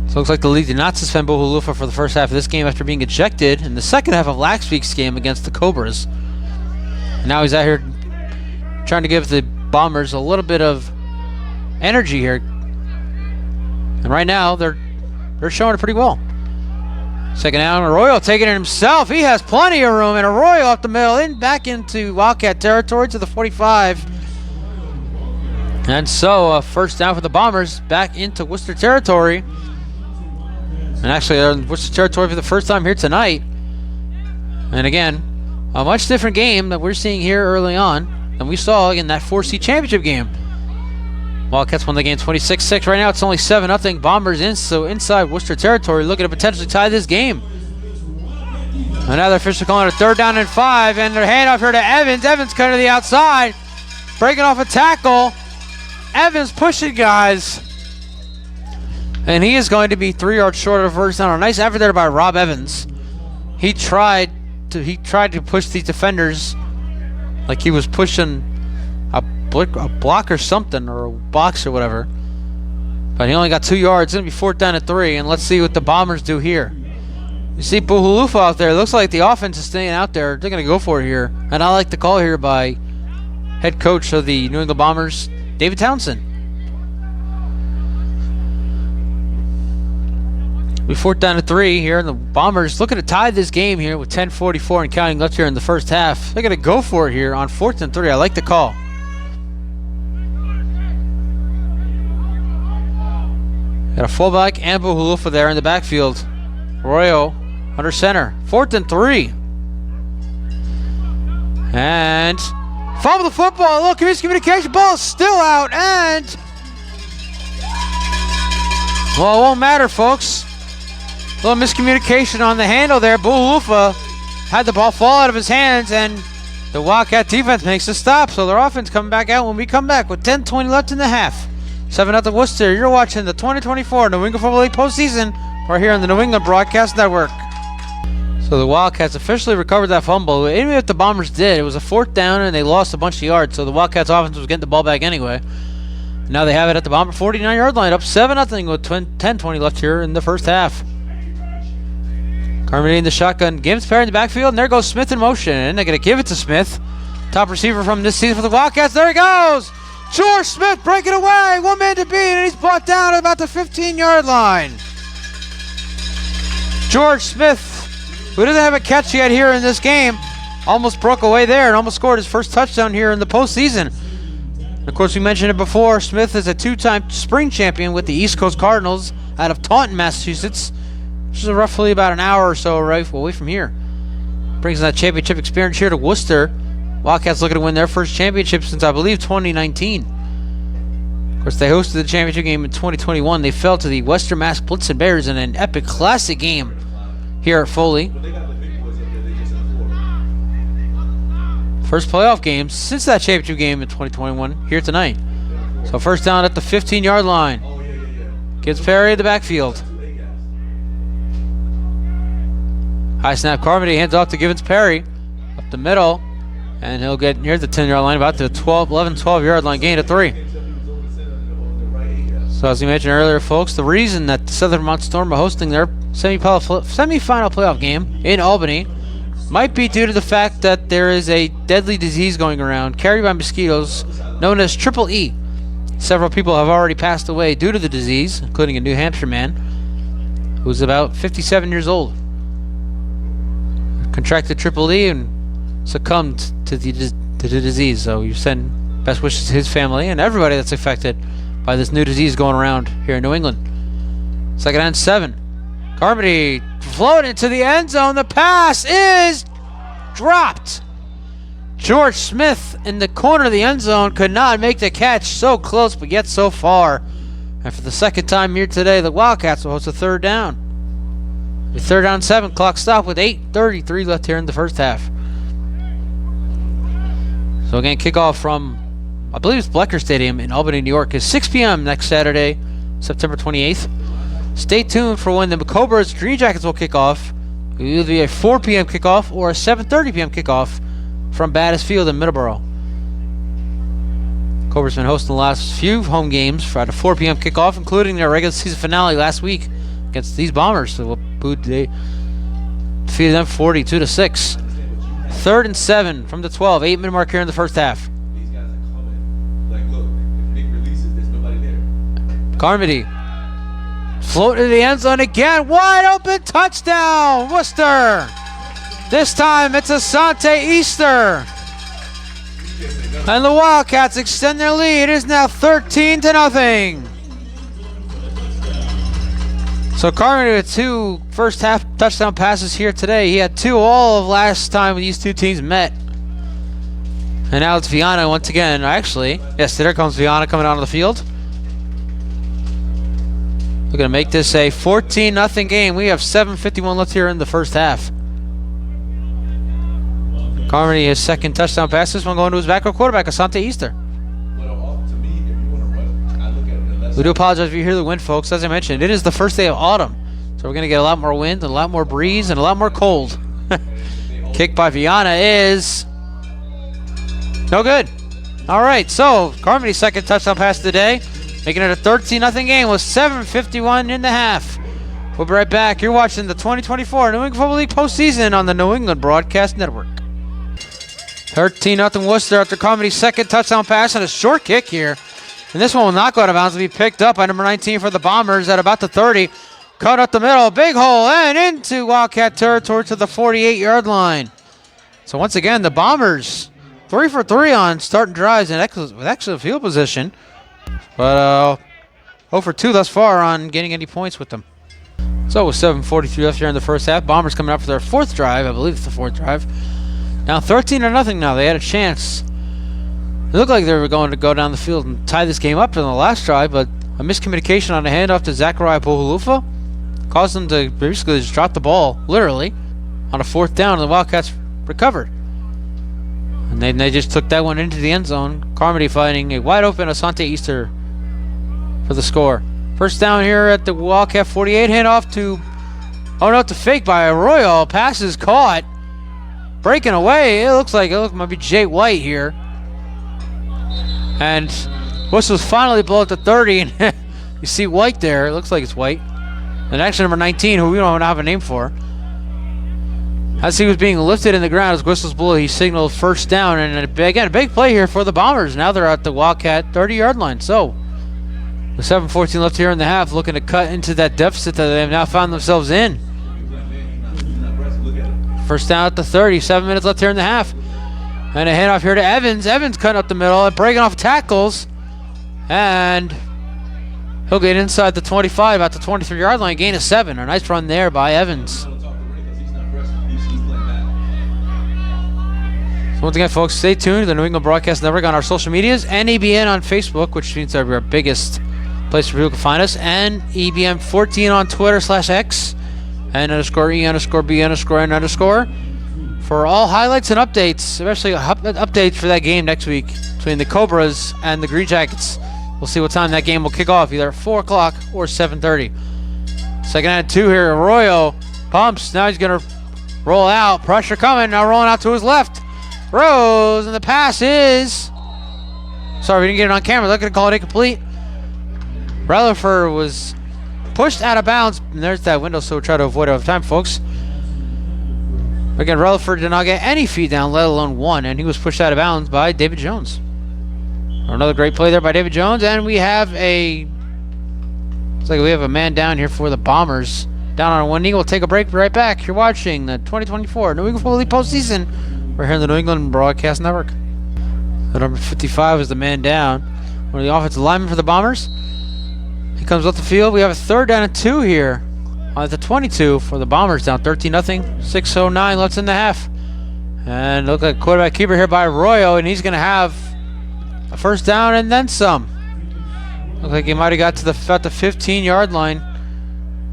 So it looks like the league did not suspend Buhalufa for the first half of this game after being ejected in the second half of last week's game against the Cobras. And now he's out here trying to give the Bombers a little bit of energy here. And right now they're showing it pretty well. Second down, Arroyo taking it himself. He has plenty of room, and Arroyo up the middle, back into Wildcat territory to the 45. And so first down for the Bombers, back into Worcester territory. And actually they're in Worcester territory for the first time here tonight. And again, a much different game that we're seeing here early on than we saw in that 4C championship game. Wildcats won the game 26-6. Right now it's only 7-0. Bombers inside Worcester territory looking to potentially tie this game. Another official calling it a third down and 5, and their handoff here to Evans. Evans cutting to the outside, breaking off a tackle. Evans pushing guys. And he is going to be 3 yards short of a first down. A nice effort there by Rob Evans. He tried to push these defenders like he was pushing a block or something, or a box or whatever. But he only got 2 yards. It's going to be fourth down at 3, and let's see what the Bombers do here. You see Buhalufa out there. It looks like the offense is staying out there. They're going to go for it here. And I like the call here by head coach of the New England Bombers, David Townsend. We fourth down at 3 here, and the Bombers looking to tie this game here with 10:44 and counting left here in the first half. They're going to go for it here on 4th and 3. I like the call. Got a fullback and Buhalufa there in the backfield. Arroyo under center. 4th and 3. And Fumble the football. A little miscommunication. Ball is still out. And, well, it won't matter, folks. A little miscommunication on the handle there. Buolufa had the ball fall out of his hands, and the Wildcat defense makes a stop. So their offense coming back out when we come back with 10:20 left in the half. 7-0 Worcester. You're watching the 2024 New England Football League postseason right here on the New England Broadcast Network. So the Wildcats officially recovered that fumble. Even if the Bombers did, it was a 4th down and they lost a bunch of yards. So the Wildcats offense was getting the ball back anyway. Now they have it at the Bomber 49-yard line, up 7-0 with 10:20 left here in the first half. Carmody in the shotgun, Gibbs Perry in the backfield, and there goes Smith in motion. And they're going to give it to Smith. Top receiver from this season for the Wildcats. There he goes! George Smith breaking away. One man to beat, and he's brought down at about the 15-yard line. George Smith, who doesn't have a catch yet here in this game, almost broke away there and almost scored his first touchdown here in the postseason. Of course, we mentioned it before. Smith is a 2-time spring champion with the East Coast Cardinals out of Taunton, Massachusetts, which is roughly about an hour or so away from here. Brings that championship experience here to Worcester. Wildcats looking to win their first championship since, I believe, 2019. Of course, they hosted the championship game in 2021. They fell to the Western Mass Blitzen Bears in an epic classic game here at Foley. First playoff game since that championship game in 2021 here tonight. So first down at the 15-yard line. Gibbs Perry in the backfield. High snap, Carmody hands off to Gibbs Perry up the middle, and he'll get near the 10-yard line, about the 12-yard line, gain of 3. So as we mentioned earlier, folks, the reason that the Southern Vermont Storm are hosting their semifinal playoff game in Albany might be due to the fact that there is a deadly disease going around carried by mosquitoes known as Triple E. Several people have already passed away due to the disease, including a New Hampshire man who's about 57 years old. Contracted Triple E and succumbed to the disease. So you send best wishes to his family and everybody that's affected by this new disease going around here in New England. Second and 7. Carmody floated into the end zone. The pass is dropped. George Smith in the corner of the end zone could not make the catch. So close, but yet so far. And for the second time here today, the Wildcats will host a third down. The 3rd down 7, clock stopped with 8:33 left here in the first half. So again, kickoff from, I believe it's Blecker Stadium in Albany, New York, is 6 p.m. next Saturday, September 28th. Stay tuned for when the Cobras Green Jackets will kick off. It will either be a 4 p.m. kickoff or a 7:30 p.m. kickoff from Battis Field in Middleborough. Cobras been hosting the last few home games for at a 4 p.m. kickoff, including their regular season finale last week against these Bombers. So they defeated them 42-6. 3rd and 7 from the 12. 8-minute mark here in the first half. These guys are coming. Like, look, if Nick releases, there's nobody there. Carmody float to the end zone again. Wide open touchdown, Worcester. This time it's Asante Easter. And the Wildcats extend their lead. It is now 13-0. So Carmody with 2 first half touchdown passes here today. He had 2 all of last time these two teams met. And now it's Viana once again. Actually, yes, there comes Viana coming out of the field. We're going to make this a 14-0 game. We have 7:51 left here in the first half. Carmody, his second touchdown pass. This one going to his backup quarterback, Asante Easter. We do apologize if you hear the wind, folks. As I mentioned, it is the first day of autumn. So we're going to get a lot more wind, and a lot more breeze, and a lot more cold. Kick by Viana is no good. All right, so Carmody's second touchdown pass of the day, making it a 13-0 game with 7:51 in the half. We'll be right back. You're watching the 2024 New England Football League postseason on the New England Broadcast Network. 13-0 Worcester after Carmody's second touchdown pass and a short kick here. And this one will not go out of bounds. Will be picked up by number 19 for the Bombers at about the 30. Cut up the middle, big hole, and into Wildcat territory to the 48-yard line. So once again, the Bombers 3 for 3 on starting drives and with excellent field position. But 0 for 2 thus far on getting any points with them. So with 7:43 left here in the first half, Bombers coming up for their 4th drive. I believe it's the 4th drive. Now 13-0 now. They had a chance It looked like they were going to go down the field and tie this game up in the last drive, but a miscommunication on a handoff to Zachariah Bohulufa caused them to basically just drop the ball, literally, on a 4th down, and the Wildcats recovered. And they just took that one into the end zone. Carmody finding a wide open Asante Easter for the score. First down here at the Wildcat 48, handoff to, oh no, to fake by Arroyo. Pass is caught. Breaking away. It looks like it might be Jay White here. And Worcester's finally below at the 30. And you see White there. It looks like it's White. And actually number 19, who we don't have a name for. As he was being lifted in the ground as Worcester's below, he signaled first down. And again, a big play here for the Bombers. Now they're at the Wildcat 30-yard line. So with 7:14 left here in the half, looking to cut into that deficit that they have now found themselves in. First down at the 30, 7 minutes left here in the half. And a handoff here to Evans. Evans cutting up the middle and breaking off tackles. And he'll get inside the 25 at the 23-yard line, gain of 7. A nice run there by Evans. So once again, folks, stay tuned to the New England Broadcast Network on our social medias and EBN on Facebook, which means that we're our biggest place where people can find us, and EBM14 on Twitter/X, and _E_B_N_N_ for all highlights and updates, especially updates for that game next week between the Cobras and the Green Jackets. We'll see what time that game will kick off, either at 4 o'clock or 7:30. Second and 2 here. Arroyo pumps. Now he's going to roll out. Pressure coming. Now rolling out to his left. Rose, and the pass is... Sorry, we didn't get it on camera. They're going to call it incomplete. Rutherford was pushed out of bounds. And there's that window, so we'll try to avoid it over time, folks. Again, Rutherford did not get any feed down, let alone one, and he was pushed out of bounds by David Jones. Another great play there by David Jones, and we have a... Looks like we have a man down here for the Bombers. Down on one knee. We'll take a break. Be right back. You're watching the 2024 New England Football League postseason. We're here on the New England Broadcast Network. The number 55 is the man down. One of the offensive linemen for the Bombers. He comes off the field. We have a 3rd down and 2 here at the 22 for the Bombers, down 13-0. 6:09 left in the half. And look like quarterback keeper here by Arroyo, and he's going to have a first down and then some. Looks like he might have got to the 15-yard line.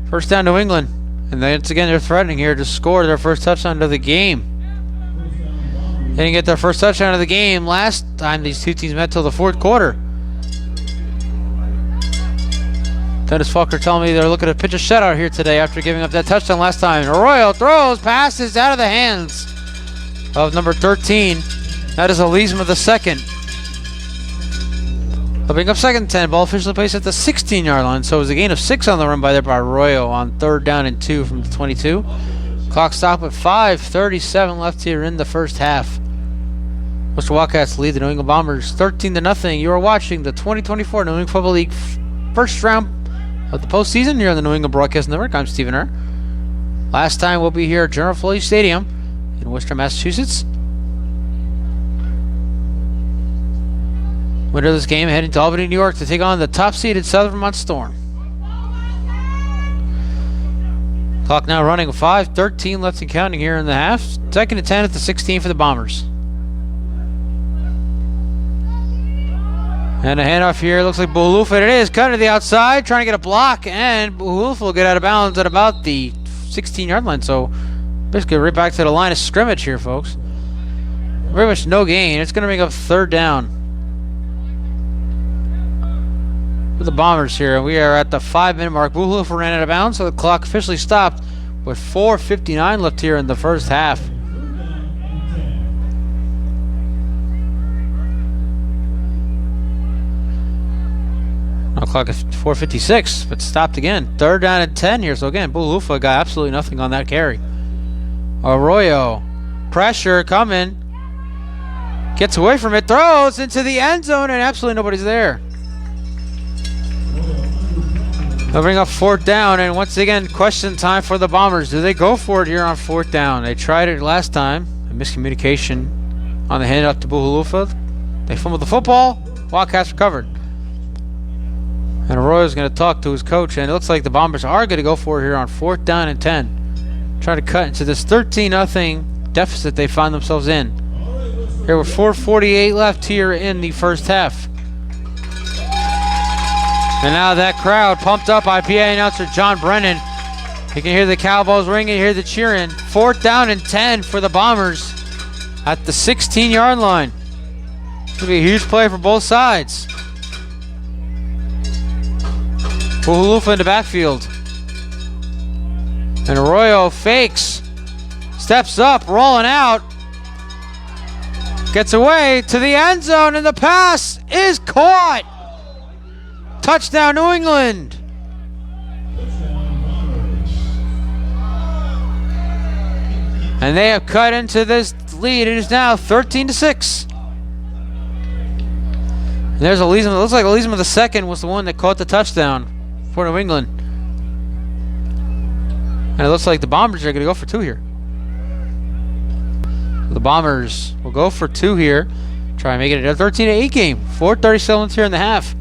First down, New England. And then once again, they're threatening here to score their first touchdown of the game. They didn't get their first touchdown of the game last time these two teams met till the 4th quarter. Dennis Falker telling me they're looking to pitch a shutout here today after giving up that touchdown last time. Arroyo throws, passes out of the hands of number 13. That is Elizma the second. Opening up 2nd and 10. Ball officially placed at the 16-yard line. So it was a gain of 6 on the run by Arroyo on 3rd down and 2 from the 22. Clock stop at 5:37 left here in the first half. Worcester Wildcats lead the New England Bombers 13-0. You are watching the 2024 New England Football League first round of the postseason here on the New England Broadcast Network. I'm Stephen Err. Last time we'll be here at General Foley Stadium in Worcester, Massachusetts. Winner of this game heading to Albany, New York to take on the top-seeded Southern Vermont Storm. Clock now running, 5:13 left and counting here in the half. 2nd and 10 at the 16 for the Bombers. And a handoff here. Looks like Bohulufa. It is cutting to the outside, trying to get a block, and Bohulufa will get out of bounds at about the 16-yard line. So basically right back to the line of scrimmage here, folks. Very much no gain. It's going to make up 3rd down for the Bombers here. We are at the 5-minute mark. Bohulufa ran out of bounds, so the clock officially stopped with 4:59 left here in the first half. Now clock is 4:56, but stopped again. 3rd down and 10 here. So again, Bohulufa got absolutely nothing on that carry. Arroyo, pressure coming. Gets away from it, throws into the end zone, and absolutely nobody's there. They'll bring up 4th down, and once again, question time for the Bombers. Do they go for it here on 4th down? They tried it last time. A miscommunication on the handoff to Bohulufa. They fumbled the football. Wildcats recovered. And Arroyo's going to talk to his coach, and it looks like the Bombers are going to go for it here on 4th down and 10. Try to cut into this 13-0 deficit they find themselves in. Here with 4:48 left here in the first half. And now that crowd pumped up by PA announcer John Brennan. You can hear the cowbells ringing, you hear the cheering. 4th down and 10 for the Bombers at the 16-yard line. It's going to be a huge play for both sides. Puhulufa in the backfield. And Arroyo fakes. Steps up, rolling out. Gets away to the end zone, and the pass is caught. Touchdown, New England. And they have cut into this lead. It is now 13-6. And there's Elizabeth. It looks like Elizabeth II was the one that caught the touchdown for New England. And it looks like the Bombers are going to go for 2 here. The Bombers will go for 2 here. Try and make it a 13-8 game. 4:37 here in the half.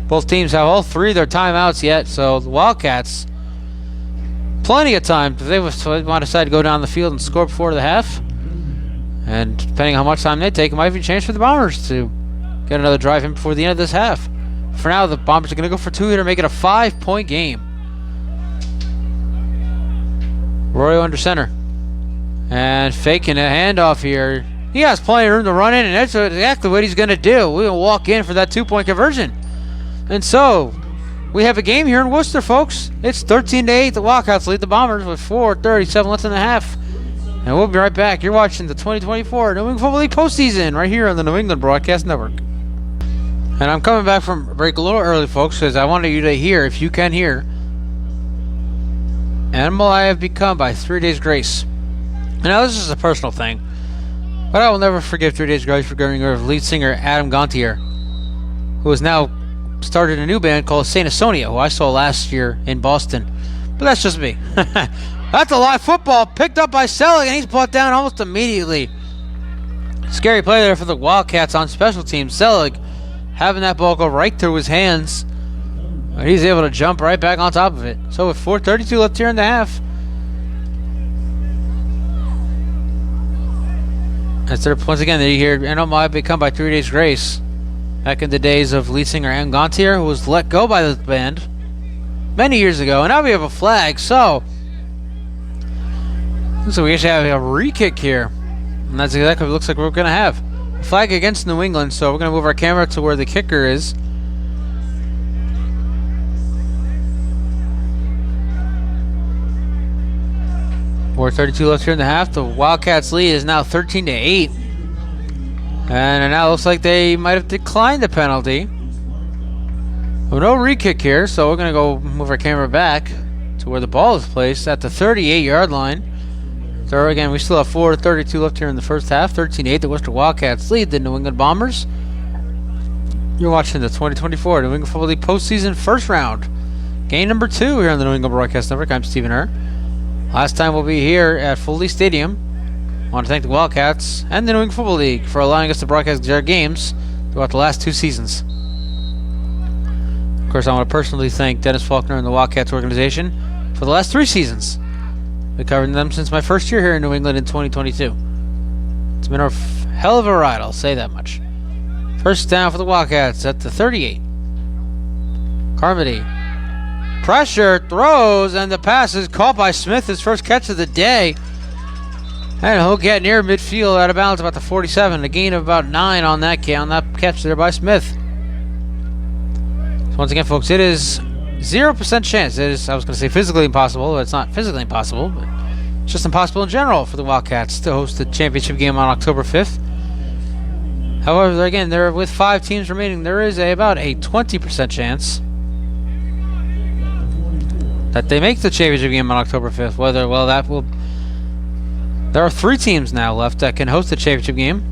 Both teams have all 3 of their timeouts yet, so the Wildcats, plenty of time if they want to decide to go down the field and score before the half. And depending on how much time they take, it might be a chance for the Bombers to get another drive in before the end of this half. For now, the Bombers are going to go for 2 here to make it a 5-point game. Royo under center. And faking a handoff here. He has plenty of room to run in, and that's exactly what he's going to do. We're going to walk in for that 2-point conversion. And so, we have a game here in Worcester, folks. It's 13-8. The Wildcats lead the Bombers with 4:37 left in the half. And we'll be right back. You're watching the 2024 New England Football League postseason right here on the New England Broadcast Network. And I'm coming back from break a little early, folks, because I wanted you to hear, if you can hear, Animal I Have Become by 3 Days Grace. Now, this is a personal thing, but I will never forgive 3 Days Grace for getting rid of lead singer Adam Gontier, who has now started a new band called Saint Asonia, who I saw last year in Boston. But that's just me. That's a live football picked up by Selig, and he's brought down almost immediately. Scary play there for the Wildcats on special teams. Selig having that ball go right through his hands. But he's able to jump right back on top of it. So with 4:32 left here in the half, once again, there you hear Animal I Have Become by 3 Days Grace. Back in the days of lead singer Adam Gontier, who was let go by the band many years ago. And now we have a flag, so we actually have a re-kick here. And that's exactly what it looks like we're going to have. A flag against New England, so we're going to move our camera to where the kicker is. We're 32 left here in the half. The Wildcats lead is now 13-8. And it now looks like they might have declined the penalty. Well, no re-kick here, so we're going to go move our camera back to where the ball is placed at the 38-yard line. So again, we still have 4:32 left here in the first half. 13-8, the Worcester Wildcats lead the New England Bombers. You're watching the 2024 New England Football League postseason first round. Game number 2 here on the New England Broadcast Network. I'm Stephen Herr. Last time we'll be here at Foley Stadium. I want to thank the Wildcats and the New England Football League for allowing us to broadcast their games throughout the last 2 seasons. Of course, I want to personally thank Dennis Faulkner and the Wildcats organization for the last 3 seasons. We've covered them since my first year here in New England in 2022. It's been a hell of a ride, I'll say that much. First down for the Wildcats at the 38. Carmody. Pressure, throws, and the pass is caught by Smith, his first catch of the day. And he'll get near midfield out of bounds about the 47. A gain of about 9 on that catch there by Smith. So once again, folks, it is 0% chance. It is, I was going to say physically impossible, but it's not physically impossible. But it's just impossible in general for the Wildcats to host the championship game on October 5th. However, again, there with 5 teams remaining, there is about a 20% chance that they make the championship game on October 5th. There are 3 teams now left that can host the championship game.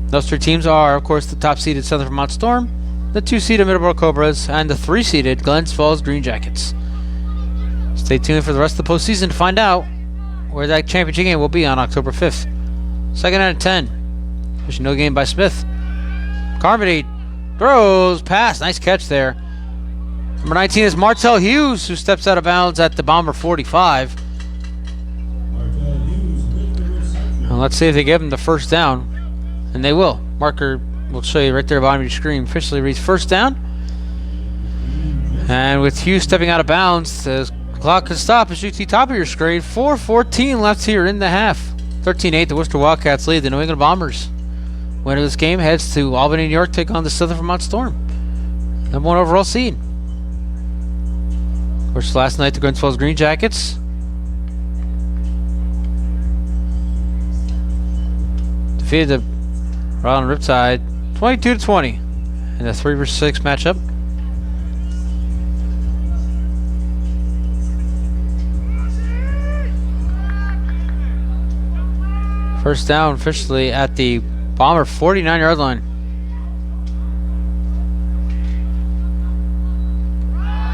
Those 3 teams are, of course, the top-seeded Southern Vermont Storm, the 2-seeded Middleborough Cobras, and the 3-seeded Glens Falls Green Jackets. Stay tuned for the rest of the postseason to find out where that championship game will be on October 5th. Second out of 10. There's no game by Smith. Carmody throws, pass, nice catch there. Number 19 is Martell Hughes, who steps out of bounds at the Bomber 45. And let's see if they give him the first down. And they will. Marker will show you right there bottom of your screen. Officially reads first down. And with Hughes stepping out of bounds, the clock can stop as you see top of your screen. 4:14 left here in the half. 13-8, the Worcester Wildcats lead the New England Bombers. Winner of this game heads to Albany, New York, take on the Southern Vermont Storm. Number 1 overall seed. Of course, last night the Grenfell's Green Jackets defeated the Rhode Island Riptide 22-20 in the 3 vs 6 matchup. First down officially at the Bomber 49-yard line.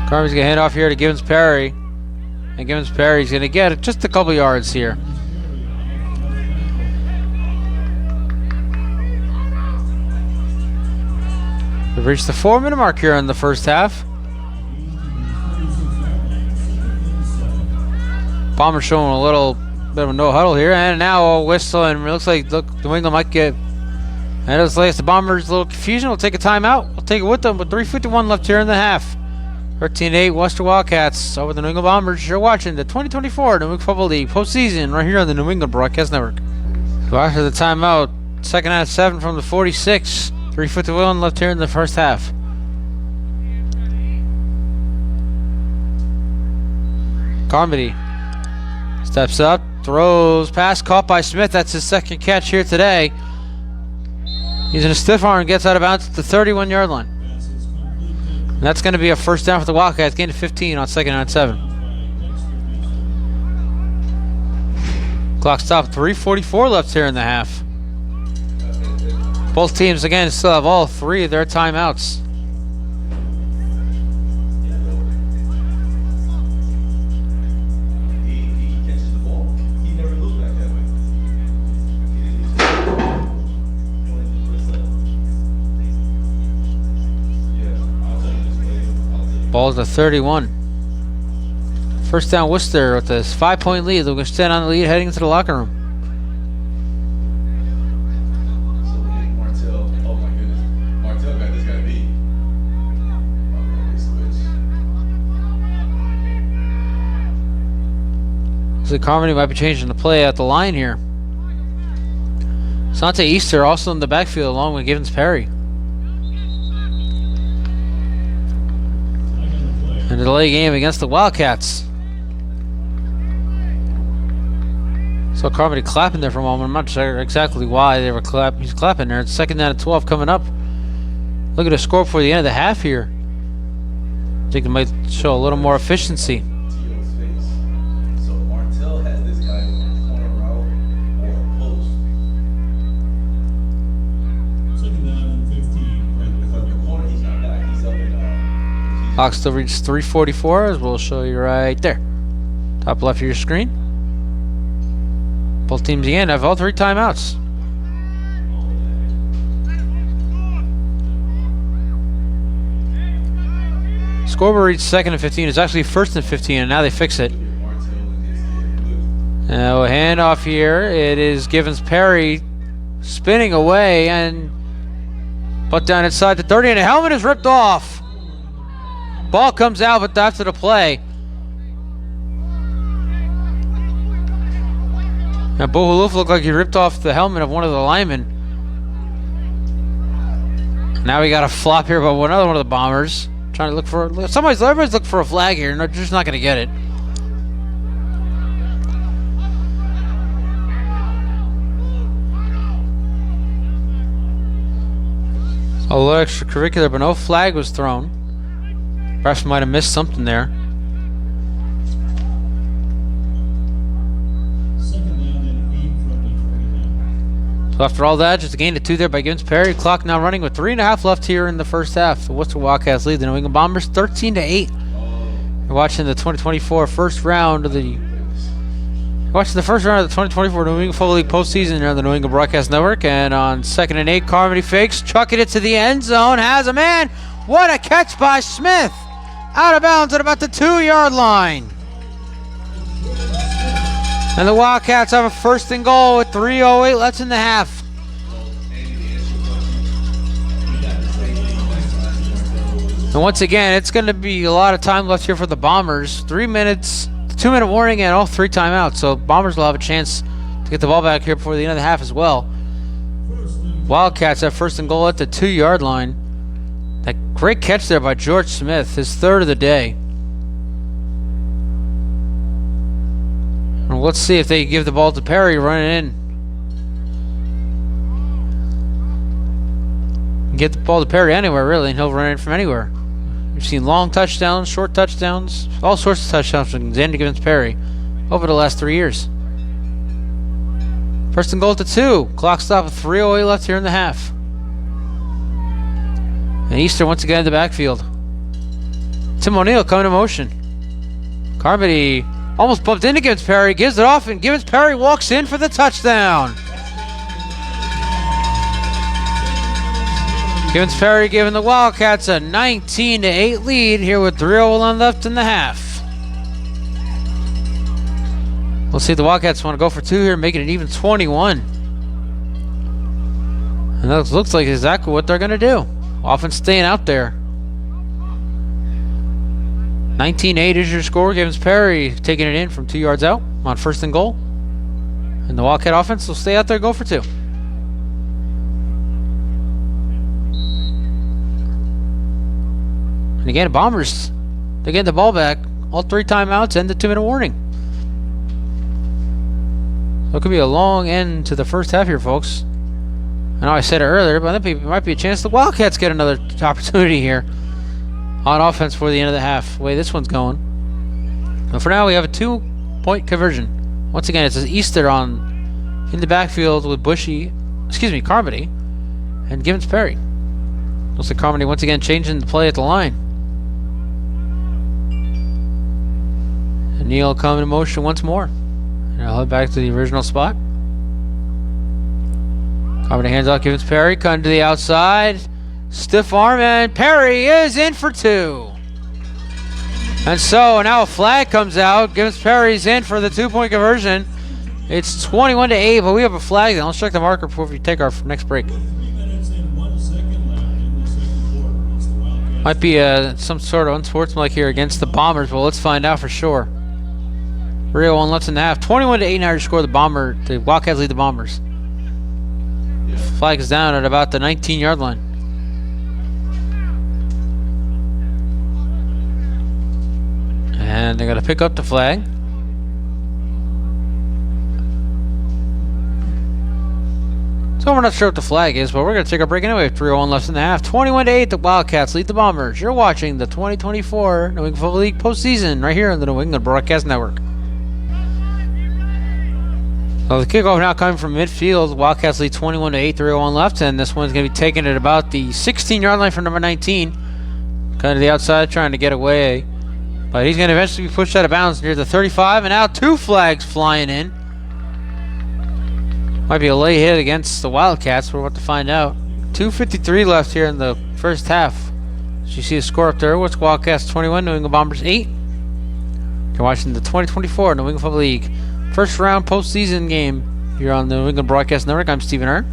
Carmen's going to hand off here to Gibbons Perry. And Gibbons Perry's going to get just a couple yards here. We've reached the 4-minute mark here in the first half. Bombers showing a little bit of a no huddle here, and now a whistle, and it looks like New England might get. And it looks like the Bombers a little confusion. We'll take a timeout. We'll take it with them with 3:51 left here in the half. 13-8 Worcester Wildcats over the New England Bombers. You're watching the 2024 New England Football League postseason right here on the New England Broadcast Network. So after the timeout, second half 7 from the 46. 3:51 left here in the first half. Carmody steps up, throws, pass caught by Smith. That's his second catch here today. He's in a stiff arm and gets out of bounds at the 31-yard line. And that's going to be a first down for the Wildcats. Gain to 15 on second and 7. Clock stopped. 3:44 left here in the half. Both teams, again, still have all 3 of their timeouts. He catches the ball. He never looks back that way. Ball's at 31. First down Worcester with this 5-point lead. They're going to stand on the lead heading into the locker room. So Carmody might be changing the play at the line here. Sante Easter also in the backfield along with Gibbons Perry. And a delay game against the Wildcats. So Carmody clapping there for a moment. I'm not sure exactly why they were he's clapping there. It's second down at 12 coming up. Look at the score before the end of the half here. I think it might show a little more efficiency. Clock still reaches 3:44, as we'll show you right there. Top left of your screen. Both teams again have all 3 timeouts. Scoreboard reads second and 15. It's actually first and 15, and now they fix it. Now a handoff here. It is Gibbons Perry spinning away and put down inside the 30, and the helmet is ripped off. Ball comes out, but after the play. Now Bohuluf looked like he ripped off the helmet of one of the linemen. Now we got a flop here by another one of the Bombers. Trying to look for everybody's looking for a flag here, and they're just not going to get it. A little extracurricular, but no flag was thrown. Perhaps might have missed something there. So after all that, just a gain of 2 there by Gibbons Perry. Clock now running with 3.5 left here in the first half. The Worcester Wildcats lead the New England Bombers 13-8. You're watching the 2024 first round of the. You're watching the first round of the 2024 New England Football League postseason here on the New England Broadcast Network. And on second and 8, Carmody fakes, chucking it to the end zone. Has a man. What a catch by Smith! Out of bounds at about the 2-yard line. And the Wildcats have a first and goal with 3:08 left in the half. And once again, it's going to be a lot of time left here for the Bombers. 3 minutes, 2-minute warning, and all 3 timeouts. So Bombers will have a chance to get the ball back here before the end of the half as well. Wildcats have first and goal at the 2-yard line. That great catch there by George Smith, his 3rd of the day. And let's see if they give the ball to Perry running in. Get the ball to Perry anywhere, really, and he'll run in from anywhere. We've seen long touchdowns, short touchdowns, all sorts of touchdowns from Xander Gibbons Perry over the last 3 years. First and goal at the 2. Clock stop with 3:08 left here in the half. And Easter once again in the backfield. Tim O'Neill coming to motion. Carmody almost bumped into Gibbons Perry, gives it off, and Gibbons Perry walks in for the touchdown. Gibbons Perry giving the Wildcats a 19-8 lead here with 3:01 left in the half. We'll see if the Wildcats want to go for 2 here, making it even 21. And that looks like exactly what they're going to do. Offense staying out there. 19-8 is your score. Gibbons Perry taking it in from 2 yards out on first and goal. And the Wildcat offense will stay out there and go for 2. And again, Bombers, they get the ball back. All 3 timeouts and the 2-minute warning. So it could be a long end to the first half here, folks. I know I said it earlier, but it might be a chance the Wildcats get another opportunity here on offense for the end of the half, the way this one's going. But for now, we have a 2-point conversion. Once again, it's Easter in the backfield with Carmody and Gibbons Perry. Looks like Carmody once again changing the play at the line. And Neal coming in motion once more. And I'll head back to the original spot. Carmody hands off Gibbons Perry, cutting to the outside. Stiff arm, and Perry is in for 2. And so now a flag comes out. Gibbons Perry's in for the 2-point conversion. It's 21-8, but we have a flag. Let's check the marker before we take our next break. Might be some sort of unsportsmanlike here against the Bombers, but let's find out for sure. 3:01 left in the half. 21-8 now to score. The Wildcats lead the Bombers. Flag is down at about the 19-yard line. And they're going to pick up the flag. So we're not sure what the flag is, but we're going to take a break anyway. 3:01 left in the half. 21-8, the Wildcats lead the Bombers. You're watching the 2024 New England Football League postseason right here on the New England Broadcast Network. So the kickoff now coming from midfield. Wildcats lead 21-8, 3:01 left, and this one's going to be taken at about the 16-yard line for number 19. Kind of the outside, trying to get away. But he's going to eventually be pushed out of bounds near the 35, and now 2 flags flying in. Might be a late hit against the Wildcats. We're about to find out. 2:53 left here in the first half. As you see the score up there, what's Wildcats 21, New England Bombers 8. You're watching the 2024 New England Football League first round postseason game here on the New England Broadcast Network. I'm Stephen Earn.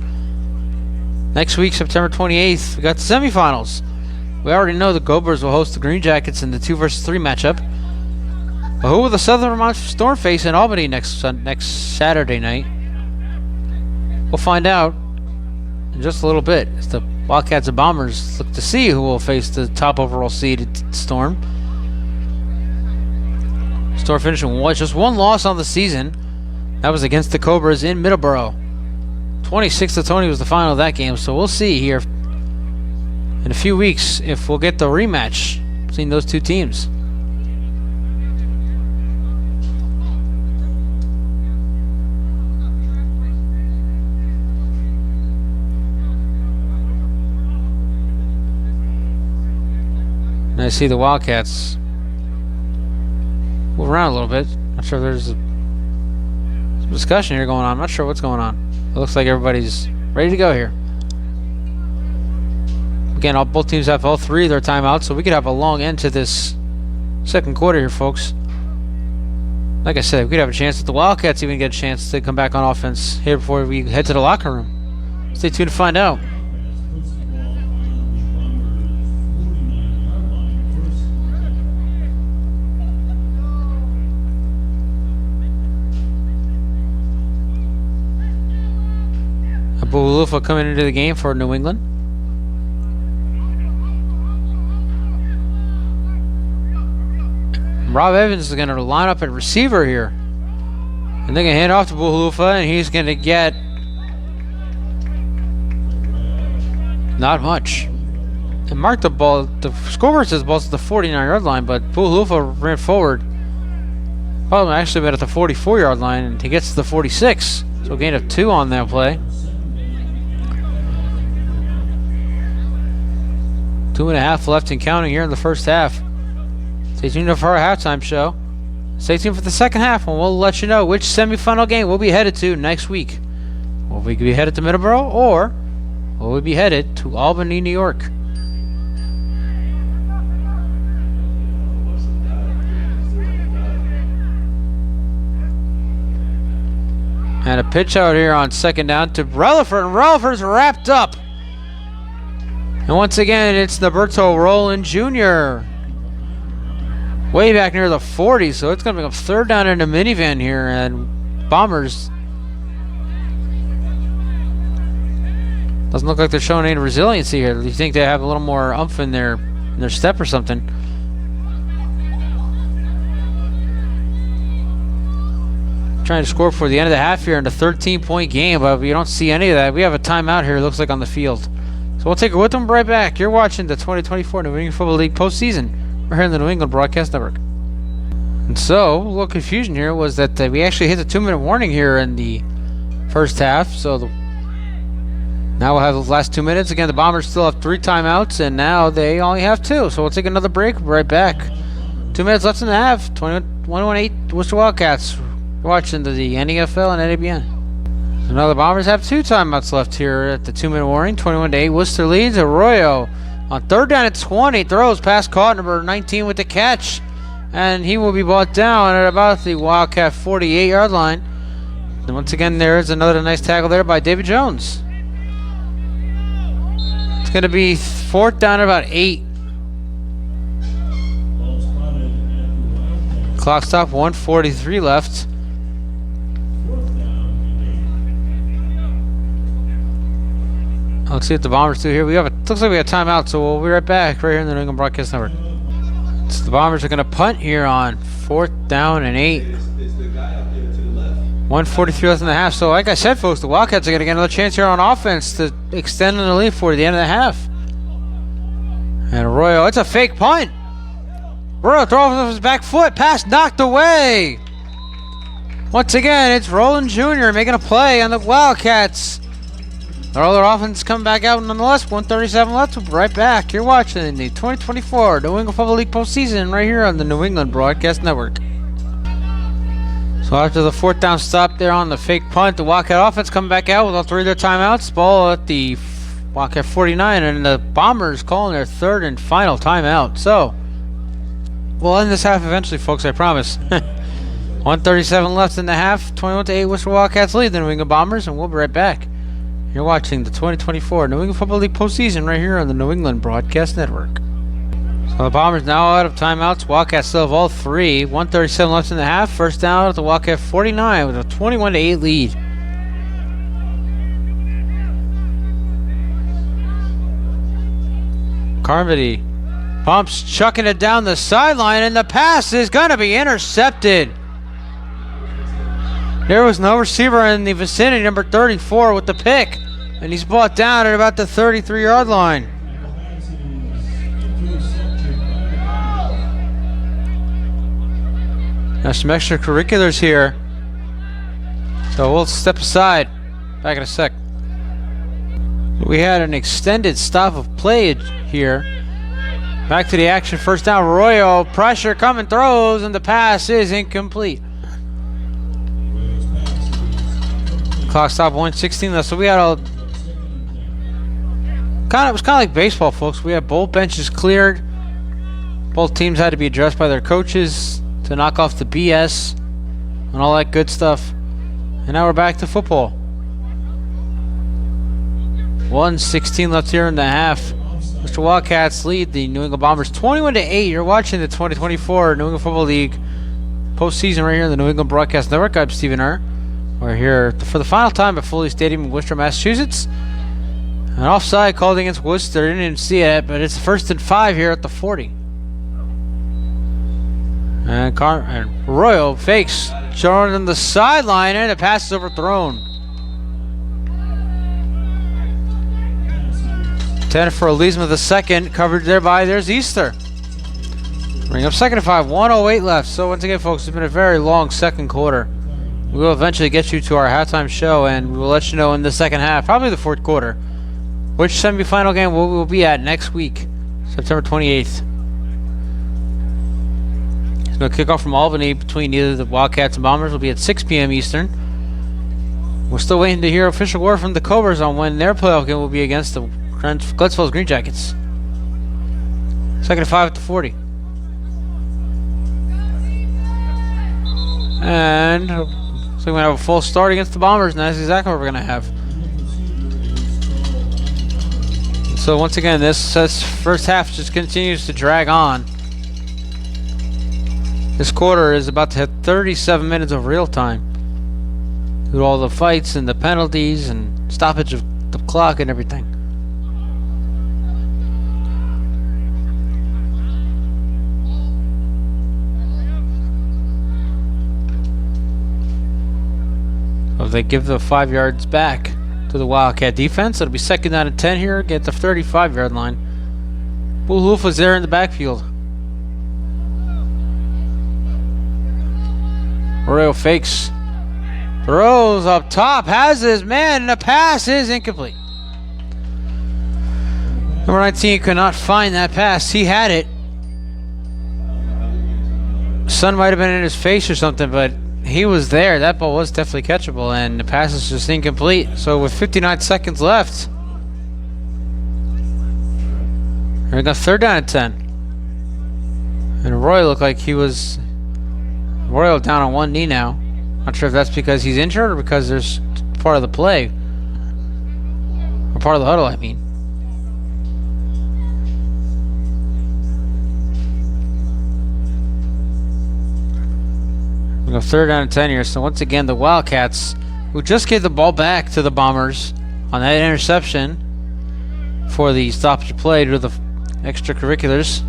Next week, September 28th, we got the semifinals. We already know the Gophers will host the Green Jackets in the 2 versus 3 matchup. But who will the Southern Vermont Storm face in Albany next Saturday night? We'll find out in just a little bit as the Wildcats and Bombers look to see who will face the top overall seeded Storm. Storm finishing just 1 loss on the season. That was against the Cobras in Middleborough. 26-20 was the final of that game, so we'll see here in a few weeks if we'll get the rematch between those 2 teams. And I see the Wildcats move around a little bit. Not sure if there's some discussion here going on. I'm not sure what's going on. It looks like everybody's ready to go here. Again, both teams have all 3 of their timeouts, so we could have a long end to this second quarter here, folks. Like I said, we could have a chance that the Wildcats even get a chance to come back on offense here before we head to the locker room. Stay tuned to find out. Hulufa coming into the game for New England. Rob Evans is going to line up at receiver here. And they're going to hand off to Hulufa, and he's going to get not much. And mark the ball. The scoreboard says the ball's at the 49-yard line, but Hulufa ran forward. Well, actually been at the 44-yard line, and he gets to the 46. So a gain of 2 on that play. 2.5 left and counting here in the first half. Stay tuned for our halftime show. Stay tuned for the second half, and we'll let you know which semifinal game we'll be headed to next week. Will we be headed to Middleborough, or will we be headed to Albany, New York? And a pitch out here on second down to Relaford, and Relaford's wrapped up. And once again, it's Norberto Rowland Jr. way back near the 40, so it's going to become third down in a minivan here, and Bombers doesn't look like they're showing any resiliency here. You think they have a little more oomph in their step or something? Trying to score before the end of the half here in a 13-point game, but we don't see any of that. We have a timeout here, it looks like, on the field. So we'll take it with them right back. You're watching the 2024 New England Football League postseason. We're here in the New England Broadcast Network. And so, a little confusion here was that we actually hit the 2-minute warning here in the first half. So now we'll have the last 2 minutes. Again, the Bombers still have 3 timeouts, and now they only have 2. So we'll take another break. We'll be right back. 2 minutes left in the half. 21-8 Worcester Wildcats. You're watching the NFL and NABN. So now the Bombers have 2 timeouts left here at the 2-minute warning. 21-8 Worcester leads. Arroyo on third down at 20, throws past caught, number 19 with the catch. And he will be brought down at about the Wildcat 48-yard line. And once again, there is another nice tackle there by David Jones. It's going to be 4th down at about 8. Clock stop, 1:43 left. Let's see what the Bombers do here. Looks like we have timeout, so we'll be right back right here in the New England Broadcast Network. So the Bombers are going to punt here on 4th down and 8. It's the guy up there to the left. 1:43 left in the half. So like I said, folks, the Wildcats are going to get another chance here on offense to extend the lead for the end of the half. And Arroyo, it's a fake punt. Arroyo throws off his back foot. Pass knocked away. Once again, it's Rowland Jr. making a play on the Wildcats. Their other offense come back out nonetheless. 1:37 left. We'll be right back. You're watching the 2024 New England Football League postseason right here on the New England Broadcast Network. So after the 4th down stop there on the fake punt, the Wildcat offense come back out with all 3 of their timeouts. Ball at the Wildcat 49, and the Bombers calling their 3rd and final timeout. So we'll end this half eventually, folks, I promise. 1:37 left in the half. 21-8 Worcester Wildcats lead the New England Bombers, and we'll be right back. You're watching the 2024 New England Football League postseason right here on the New England Broadcast Network. So the Bombers now out of timeouts. Wildcats still have all 3. 1:37 left in the half. First down at the Wildcat 49 with a 21-8 lead. Carmody pumps, chucking it down the sideline, and the pass is going to be intercepted. There was no receiver in the vicinity, number 34 with the pick. And he's brought down at about the 33-yard line. Now some extracurriculars here. So we'll step aside. Back in a sec. We had an extended stop of play here. Back to the action. First down. Arroyo, pressure coming, throws, and the pass is incomplete. Clock stop 1:16 left. So we had it was kind of like baseball, folks. We had both benches cleared. Both teams had to be addressed by their coaches to knock off the BS and all that good stuff. And now we're back to football. 1:16 left here in the half. Mr. Wildcats lead the New England Bombers 21-8. You're watching the 2024 New England Football League postseason right here in the New England Broadcast Network. I'm Stephen R. We're here for the final time at Foley Stadium in Worcester, Massachusetts. An offside called against Worcester. Didn't even see it, but it's 1st and 5 here at the 40. And Royal fakes Jordan on the sideline, and the pass is overthrown. 10 for Elizma the second, covered there by there's Easter. Bring up 2nd and 5, 1:08 left. So once again, folks, it's been a very long second quarter. We will eventually get you to our halftime show, and we will let you know in the second half, probably the 4th quarter, which semifinal game we will be at next week, September 28th. It's going to kick off from Albany between either the Wildcats and Bombers. Will be at 6 p.m. Eastern. We're still waiting to hear official word from the Cobras on when their playoff game will be against the Glennsville's Green Jackets. 2nd and 5 at the 40. And so we're going to have a full start against the Bombers, and that's exactly what we're going to have. So once again, this first half just continues to drag on. This quarter is about to hit 37 minutes of real time. With all the fights and the penalties and stoppage of the clock and everything. So if they give the 5 yards back to the Wildcat defense, it'll be 2nd down and 10 here, get the 35-yard line. Wolf was there in the backfield. Royal fakes. Throws up top, has his man, and the pass is incomplete. Number 19 could not find that pass. He had it. Sun might have been in his face or something, but he was there. That ball was definitely catchable, and the pass is just incomplete. So with 59 seconds left, we got 3rd down and 10. And Royal looked like he was Royal down on one knee now. Not sure if that's because he's injured or because there's part of the play. Or part of the huddle, I mean. We go 3rd down and 10 here. So once again, the Wildcats, who just gave the ball back to the Bombers on that interception for the stoppage of play due to the extracurriculars,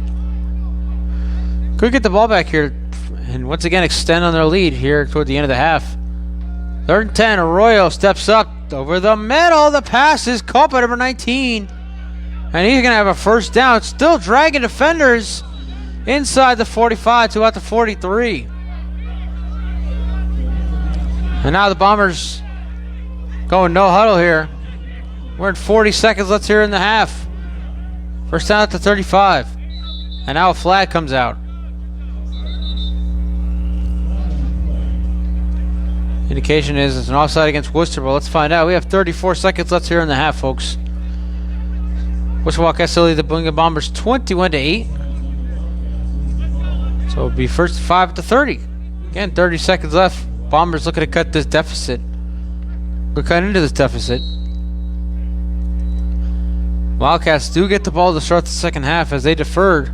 could get the ball back here and once again extend on their lead here toward the end of the half. 3rd and 10. Arroyo steps up over the middle. The pass is caught by number 19. And he's going to have a 1st down. Still dragging defenders inside the 45 to about the 43. And now the Bombers going no huddle here. We're in 40 seconds left here in the half. 1st down at the 35. And now a flag comes out. Indication is it's an offside against Worcester, but let's find out. We have 34 seconds left here in the half, folks. Worcester Wildcats still lead the Bowling Bombers 21-8. So it'll be 1st and 5 at the 30. Again, 30 seconds left. Bombers looking to cut this deficit. We're cutting into this deficit. Wildcats do get the ball to start the second half as they deferred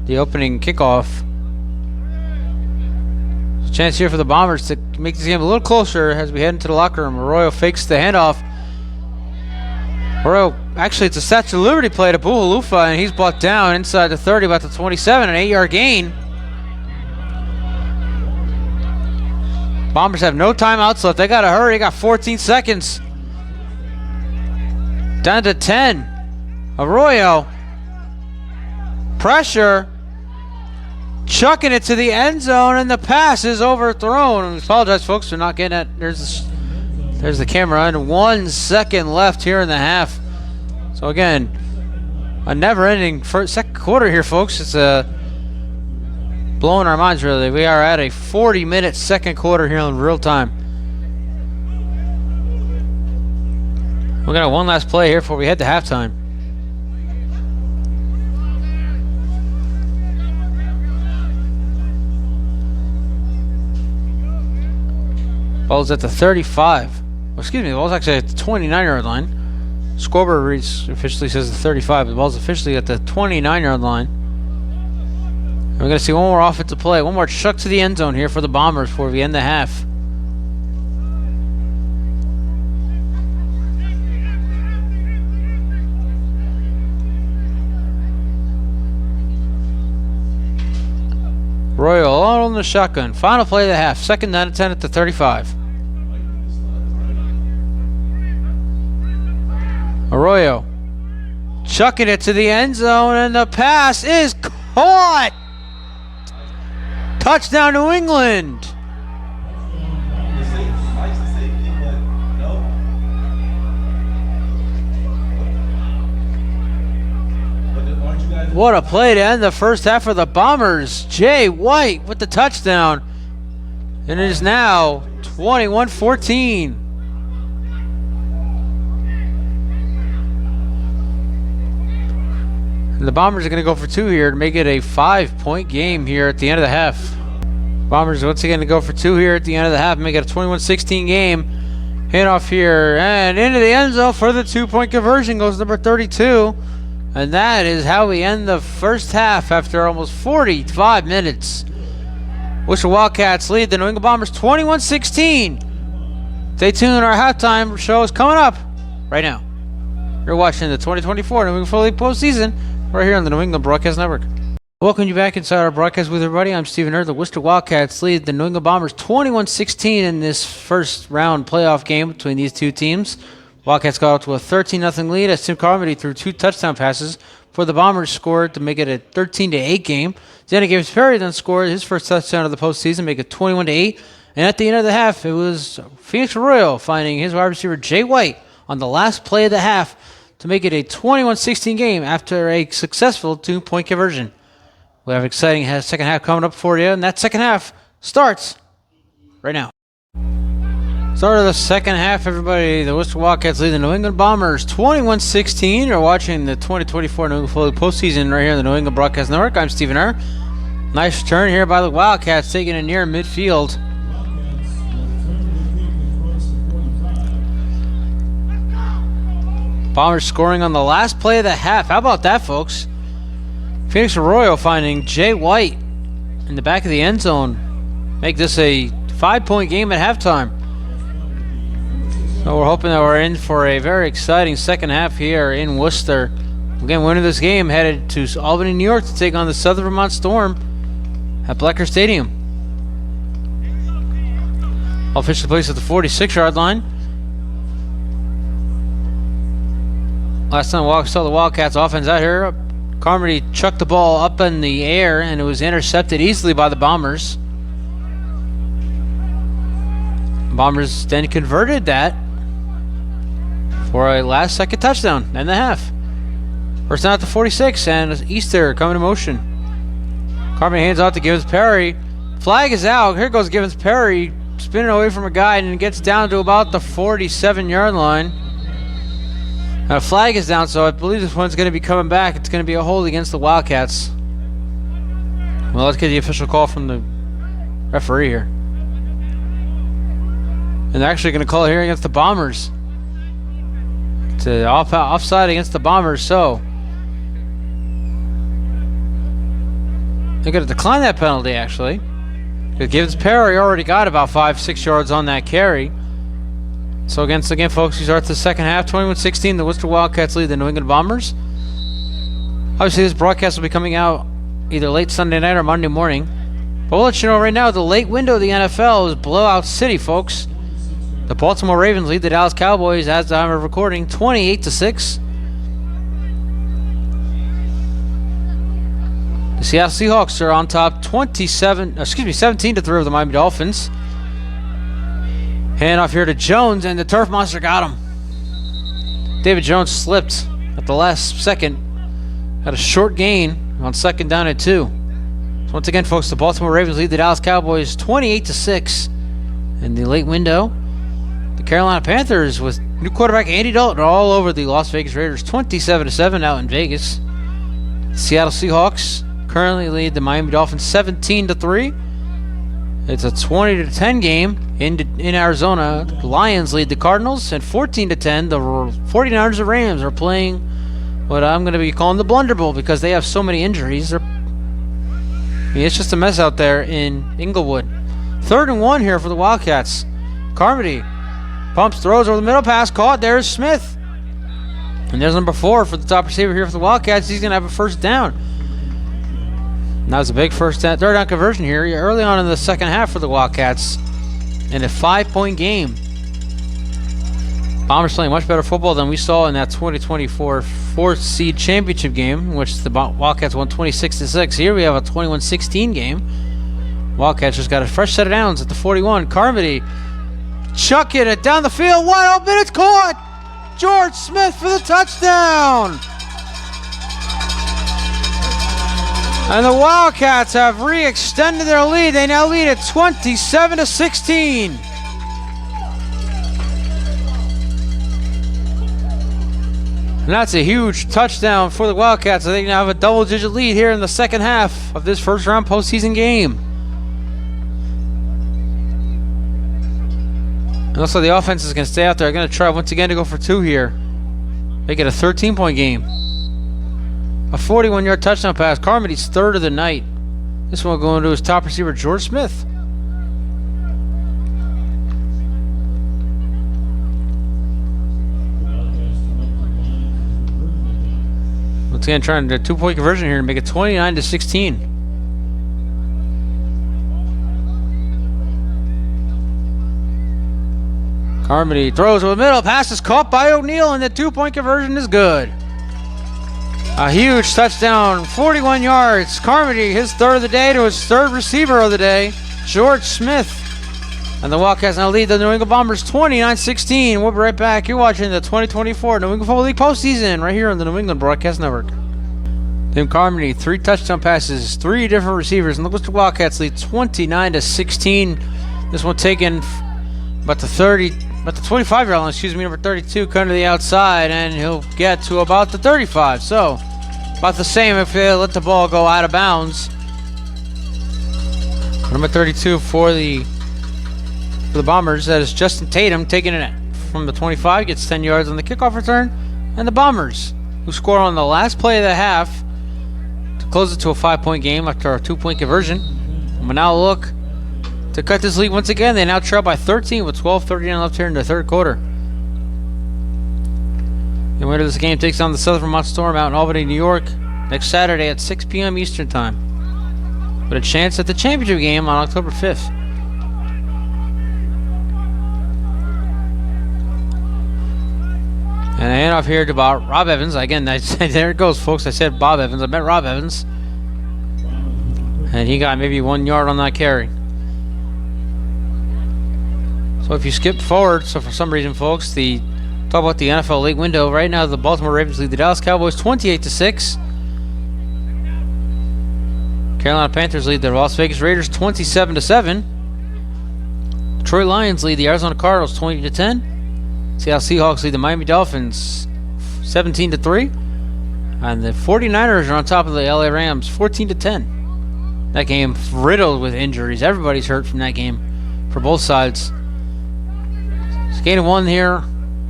the opening kickoff. Chance here for the Bombers to make this game a little closer as we head into the locker room. Arroyo fakes the handoff. Arroyo, actually it's a Statue of Liberty play to Buhalufa, and he's brought down inside the 30, about the 27, an 8-yard gain. Bombers have no timeouts left. They gotta hurry. They got 14 seconds. Down to 10. Arroyo. Pressure. Chucking it to the end zone, and the pass is overthrown. I apologize, folks, for not getting it. There's the camera, and 1 second left here in the half. So again, a never-ending second quarter here, folks. It's blowing our minds, really. We are at a 40-minute second quarter here in real time. We're gonna have one last play here before we head to halftime. Ball's at the 35. Well, excuse me, the ball's actually at the 29-yard line. Scoreboard reads officially says the 35, but the ball's officially at the 29-yard line. And we're going to see one more offensive play, one more chuck to the end zone here for the Bombers before we end the half. Royal all on the shotgun. Final play of the half. Second down and 10 at the 35. Arroyo chucking it to the end zone, and the pass is caught. Touchdown, New England. What a play to end the first half for the Bombers. Jay White with the touchdown. And it is now 21-14. And the Bombers are going to go for two here to make it a 5-point game here at the end of the half. Bombers once again to go for two here at the end of the half, make it a 21-16 game. Handoff here and into the end zone for the 2-point conversion goes number 32. And that is how we end the first half after almost 45 minutes. Worcester Wildcats lead the New England Bombers 21-16. Stay tuned, our halftime show is coming up right now. You're watching the 2024 New England Football League postseason right here on the New England Broadcast Network. Welcome you back inside our broadcast with everybody. I'm Stephen Err. The Worcester Wildcats lead the New England Bombers 21-16 in this first round playoff game between these two teams. Wildcats got out to a 13-0 lead as Tim Carmody threw 2 touchdown passes for the Bombers scored to make it a 13-8 game. Xander Gibbs-Perry then scored his first touchdown of the postseason, make it 21-8. And at the end of the half, it was Phoenix Arroyo finding his wide receiver Jay White on the last play of the half to make it a 21-16 game after a successful 2-point conversion. We have an exciting second half coming up for you, and that second half starts right now. Start of the second half, everybody. The Worcester Wildcats lead the New England Bombers 21-16. You're watching the 2024 New England Football League postseason right here on the New England Broadcast Network. I'm Stephen Err. Nice turn here by the Wildcats, taking it near midfield. Bombers scoring on the last play of the half. How about that, folks? Phoenix Arroyo finding Jay White in the back of the end zone. Make this a 5-point game at halftime. So we're hoping that we're in for a very exciting second half here in Worcester. Again, winner of this game headed to Albany, New York to take on the Southern Vermont Storm at Blecker Stadium. Officially placed at the 46-yard line. Last time we saw the Wildcats offense out here, Carmody chucked the ball up in the air and it was intercepted easily by the Bombers. Bombers then converted that for a last-second touchdown and a half. First down at the 46, and Easter coming to motion. Carmody hands off to Gibbs-Perry. Flag is out. Here goes Gibbs-Perry spinning away from a guy and gets down to about the 47-yard line. Now, flag is down, so I believe this one's going to be coming back. It's going to be a hold against the Wildcats. Well, let's get the official call from the referee here. And they're actually going to call it here against the Bombers. It's offside against the Bombers, so they're going to decline that penalty, actually. Because Gibbs-Perry already got about 5-6 yards on that carry. So again, folks, we start the second half, 21-16. The Worcester Wildcats lead the New England Bombers. Obviously, this broadcast will be coming out either late Sunday night or Monday morning. But we'll let you know right now, the late window of the NFL is blowout city, folks. The Baltimore Ravens lead the Dallas Cowboys, as the time of recording, 28-6. The Seattle Seahawks are on top, 17-3 over the Miami Dolphins. Hand off here to Jones, and the Turf Monster got him. David Jones slipped at the last second. Had a short gain on second down at 2. So once again, folks, the Baltimore Ravens lead the Dallas Cowboys 28-6 in the late window. The Carolina Panthers with new quarterback Andy Dalton all over the Las Vegas Raiders 27-7 out in Vegas. The Seattle Seahawks currently lead the Miami Dolphins 17-3. It's a 20-10 game in Arizona. The Lions lead the Cardinals, and 14-10. The 49ers and Rams are playing what I'm going to be calling the Blunder Bowl because they have so many injuries. It's just a mess out there in Inglewood. 3rd and 1 here for the Wildcats. Carmody pumps, throws over the middle, pass caught. There's Smith. And there's number 4 for the top receiver here for the Wildcats. He's going to have a first down. That was a big third down conversion here early on in the second half for the Wildcats in a 5-point game. Bombers playing much better football than we saw in that 2024 fourth seed championship game, in which the Wildcats won 26-6. Here we have a 21-16 game. Wildcats just got a fresh set of downs at the 41. Carmody chucking it down the field, wide open, it's caught! George Smith for the touchdown! And the Wildcats have re-extended their lead. They now lead at 27-16. And that's a huge touchdown for the Wildcats. They now have a double-digit lead here in the second half of this first-round postseason game. And also the offense is going to stay out there. They're going to try once again to go for 2 here. Make it a 13-point game. A 41-yard touchdown pass. Carmody's third of the night. This one going to his top receiver, George Smith. Once again, trying to do a 2-point conversion here and make it 29-16. Carmody throws to the middle. Pass is caught by O'Neal, and the 2-point conversion is good. A huge touchdown, 41 yards. Carmody, his third of the day, to his third receiver of the day, George Smith. And the Wildcats now lead the New England Bombers 29-16. We'll be right back. You're watching the 2024 New England Football League postseason right here on the New England Broadcast Network. Tim Carmody, 3 touchdown passes, 3 different receivers, and the Worcester Wildcats lead 29-16. This one taken about the 25-yard line, number 32, coming to the outside, and he'll get to about the 35. So, about the same if they let the ball go out of bounds. Number 32 for the Bombers, that is Justin Tatum, taking it from the 25, gets 10 yards on the kickoff return. And the Bombers, who score on the last play of the half to close it to a 5-point game after a 2-point conversion. And we'll now look to cut this lead once again. They now trail by 13 with 12:39 left here in the third quarter. The winner of this game takes on the Southern Vermont Storm out in Albany, New York, next Saturday at 6 p.m. Eastern Time, with a chance at the championship game on October 5th. And I hand off here to Rob Evans. Again, there it goes, folks. I said Bob Evans. I meant Rob Evans. And he got maybe 1 yard on that carry. So if you skip forward, so for some reason, folks, talk about the NFL late window. Right now, the Baltimore Ravens lead the Dallas Cowboys 28-6. Carolina Panthers lead the Las Vegas Raiders 27-7. Detroit Lions lead the Arizona Cardinals 20-10. Seattle Seahawks lead the Miami Dolphins 17-3. And the 49ers are on top of the LA Rams 14-10. That game riddled with injuries. Everybody's hurt from that game for both sides. It's gain of 1 here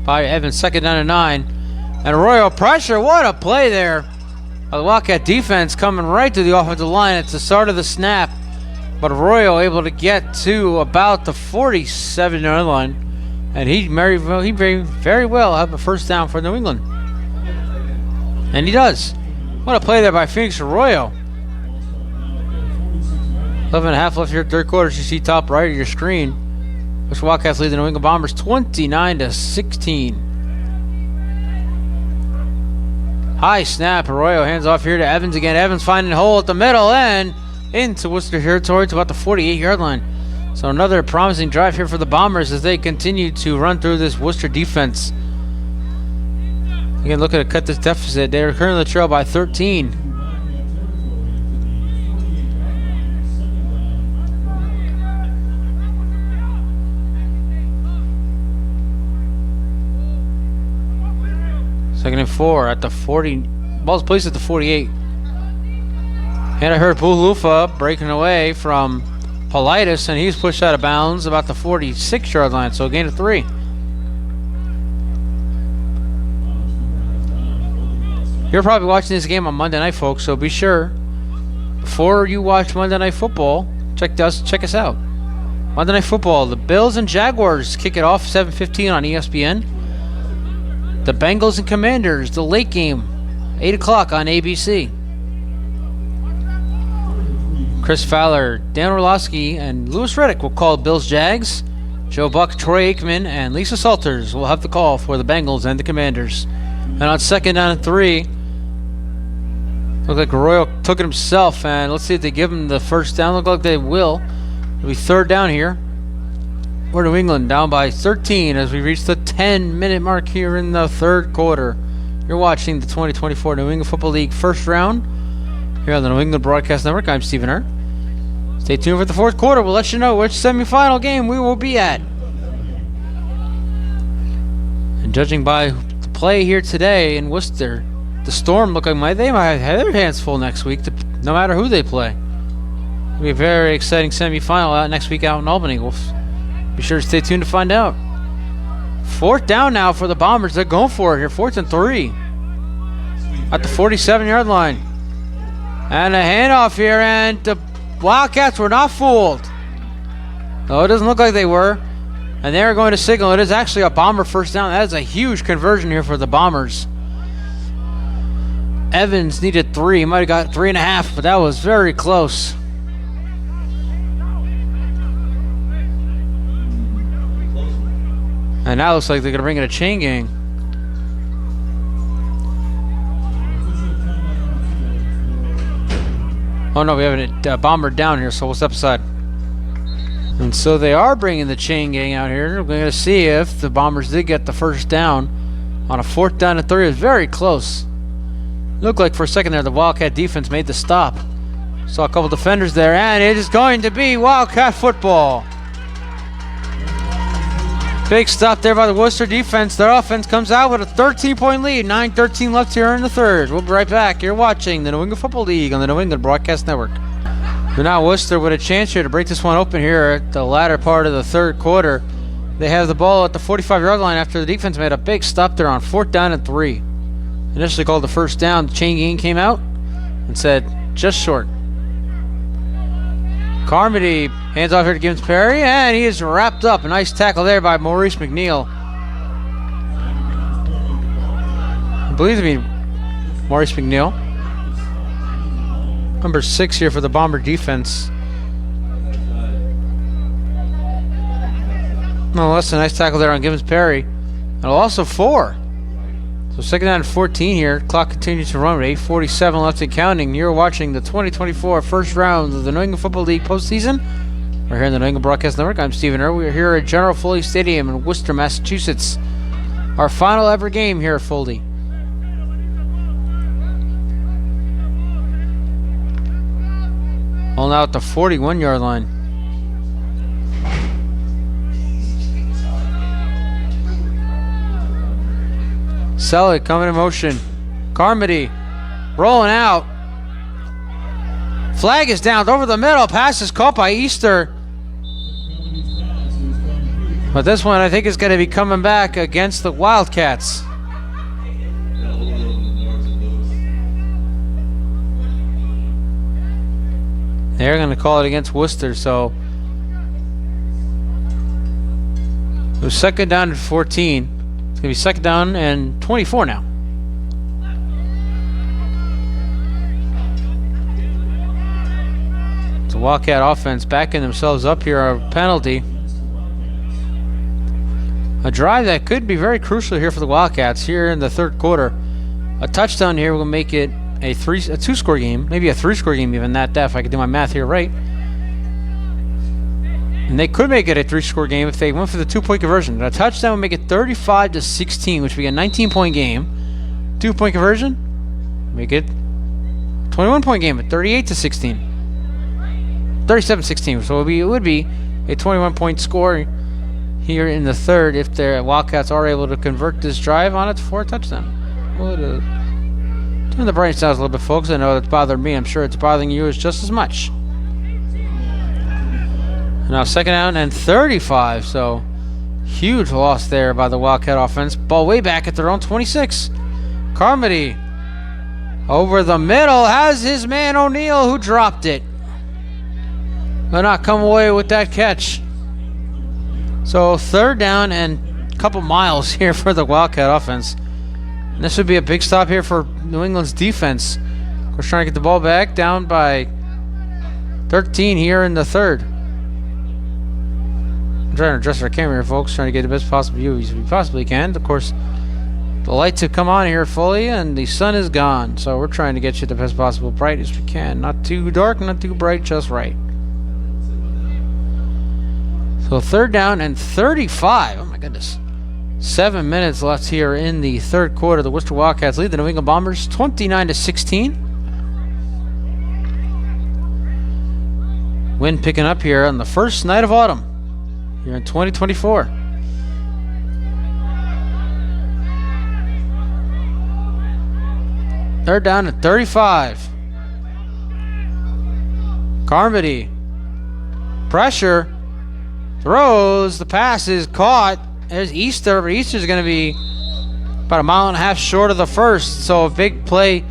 by Evans, 2nd down and 9. And Arroyo pressure. What a play there. The Wildcat defense coming right to the offensive line at the start of the snap. But Arroyo able to get to about the 47-yard line. And he very well have a first down for New England. And he does. What a play there by Phoenix Arroyo. 11.5 left here, third quarter. You see top right of your screen. Which Wildcats lead the New England Bombers 29-16. High snap. Arroyo hands off here to Evans again. Evans finding a hole at the middle and into Worcester territory to about the 48-yard line. So another promising drive here for the Bombers as they continue to run through this Worcester defense. Again, looking to cut this deficit. They're currently trail by 13. Second and 4 at the 40. Ball's placed at the 48. And I heard Pulufa breaking away from Paulides, and he's pushed out of bounds about the 46-yard line, so a gain of 3. You're probably watching this game on Monday night, folks, so be sure, before you watch Monday Night Football, check us out. Monday Night Football, the Bills and Jaguars kick it off 7:15 on ESPN. The Bengals and Commanders, the late game, 8 o'clock on ABC. Chris Fowler, Dan Orlowski, and Lewis Reddick will call Bills Jags. Joe Buck, Troy Aikman, and Lisa Salters will have the call for the Bengals and the Commanders. And on 2nd down and 3, look like Royal took it himself, and let's see if they give him the first down. Look like they will. It'll be 3rd down here. We're New England down by 13 as we reach the 10-minute mark here in the 3rd quarter. You're watching the 2024 New England Football League first round here on the New England Broadcast Network. I'm Stephen Hurt. Stay tuned for the 4th quarter. We'll let you know which semifinal game we will be at. And judging by the play here today in Worcester, the Storm look like they might have their hands full next week, no matter who they play. It'll be a very exciting semifinal out next week out in Albany. We'll be sure to stay tuned to find out. 4th down now for the Bombers. They're going for it here. 4th and 3 at the 47-yard line. And a handoff here, and the Wildcats were not fooled. No, it doesn't look like they were. And they're going to signal. It is actually a Bomber first down. That is a huge conversion here for the Bombers. Evans needed 3. He might have got 3.5, but that was very close. And now it looks like they're going to bring in a chain gang. Oh no, we have a Bomber down here, so we'll step aside. And so they are bringing the chain gang out here. We're going to see if the Bombers did get the first down on a 4th down and 3. It was very close. Looked like for a second there the Wildcat defense made the stop. Saw a couple defenders there, and it is going to be Wildcat football. Big stop there by the Worcester defense. Their offense comes out with a 13-point lead. 9:13 left here in the 3rd. We'll be right back. You're watching the New England Football League on the New England Broadcast Network. So now Worcester with a chance here to break this one open here at the latter part of the 3rd quarter. They have the ball at the 45-yard line after the defense made a big stop there on 4th down and 3. Initially called the first down. The chain gang came out and said just short. Carmody hands off here to Gibbons Perry, and he is wrapped up. A nice tackle there by Maurice McNeil. I believe to be Maurice McNeil. Number 6 here for the Bomber defense. Nonetheless, a nice tackle there on Gibbons Perry. And also 4. So 2nd down and 14 here. Clock continues to run with 8:47 left and counting. You're watching the 2024 first round of the New England Football League postseason. We're here in the New England Broadcast Network. I'm Stephen Hurt. We're here at General Foley Stadium in Worcester, Massachusetts. Our final ever game here at Foley. All now at the 41-yard line. Selleck coming in motion. Carmody rolling out. Flag is down over the middle. Pass is caught by Easter. But this one I think is going to be coming back against the Wildcats. They're going to call it against Worcester, so it was 2nd down and 14. It's going to be 2nd down and 24 now. It's a Wildcat offense backing themselves up here. A penalty. A drive that could be very crucial here for the Wildcats here in the 3rd quarter. A touchdown here will make it a 2-score game, maybe a 3-score game even that if I could do my math here right. And they could make it a 3-score game if they went for the 2-point conversion. A touchdown would make it 35-16, which would be a 19-point game. 2-point conversion, make it 21-point game at 38-16. 37-16. So it would be a 21-point score here in the 3rd if the Wildcats are able to convert this drive on it for a touchdown. Turn the brightness down a little bit, folks. I know that's bothered me. I'm sure it's bothering you just as much. Now 2nd down and 35, so huge loss there by the Wildcat offense. Ball way back at their own 26. Carmody over the middle has his man O'Neal, who dropped it. But not come away with that catch. So 3rd down and a couple miles here for the Wildcat offense. And this would be a big stop here for New England's defense. We're trying to get the ball back down by 13 here in the third. I'm trying to adjust our camera here, folks. Trying to get the best possible view as we possibly can. Of course, the lights have come on here fully, and the sun is gone. So we're trying to get you the best possible bright as we can. Not too dark, not too bright, just right. So third down and 35. Oh my goodness. 7 minutes left here in the third quarter. The Worcester Wildcats lead the New England Bombers 29-16. Wind picking up here on the first night of autumn here in 2024. Third down at 35. Carmody. Pressure. Throws. The pass is caught. There's Easter, but Easter's going to be about a mile and a half short of the first. So a big play,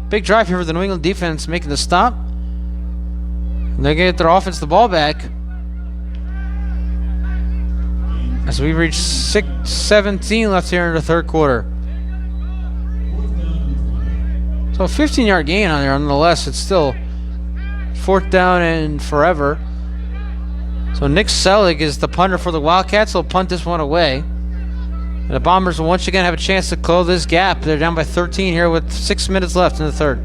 big drive here for the New England defense making the stop. And they're going to get their offense the ball back. As we reach 6:17 left here in the third quarter. So a 15-yard gain on there. Nonetheless, it's still fourth down and forever. So Nick Selig is the punter for the Wildcats. He'll punt this one away. And the Bombers will once again have a chance to close this gap. They're down by 13 here with 6 minutes left in the third.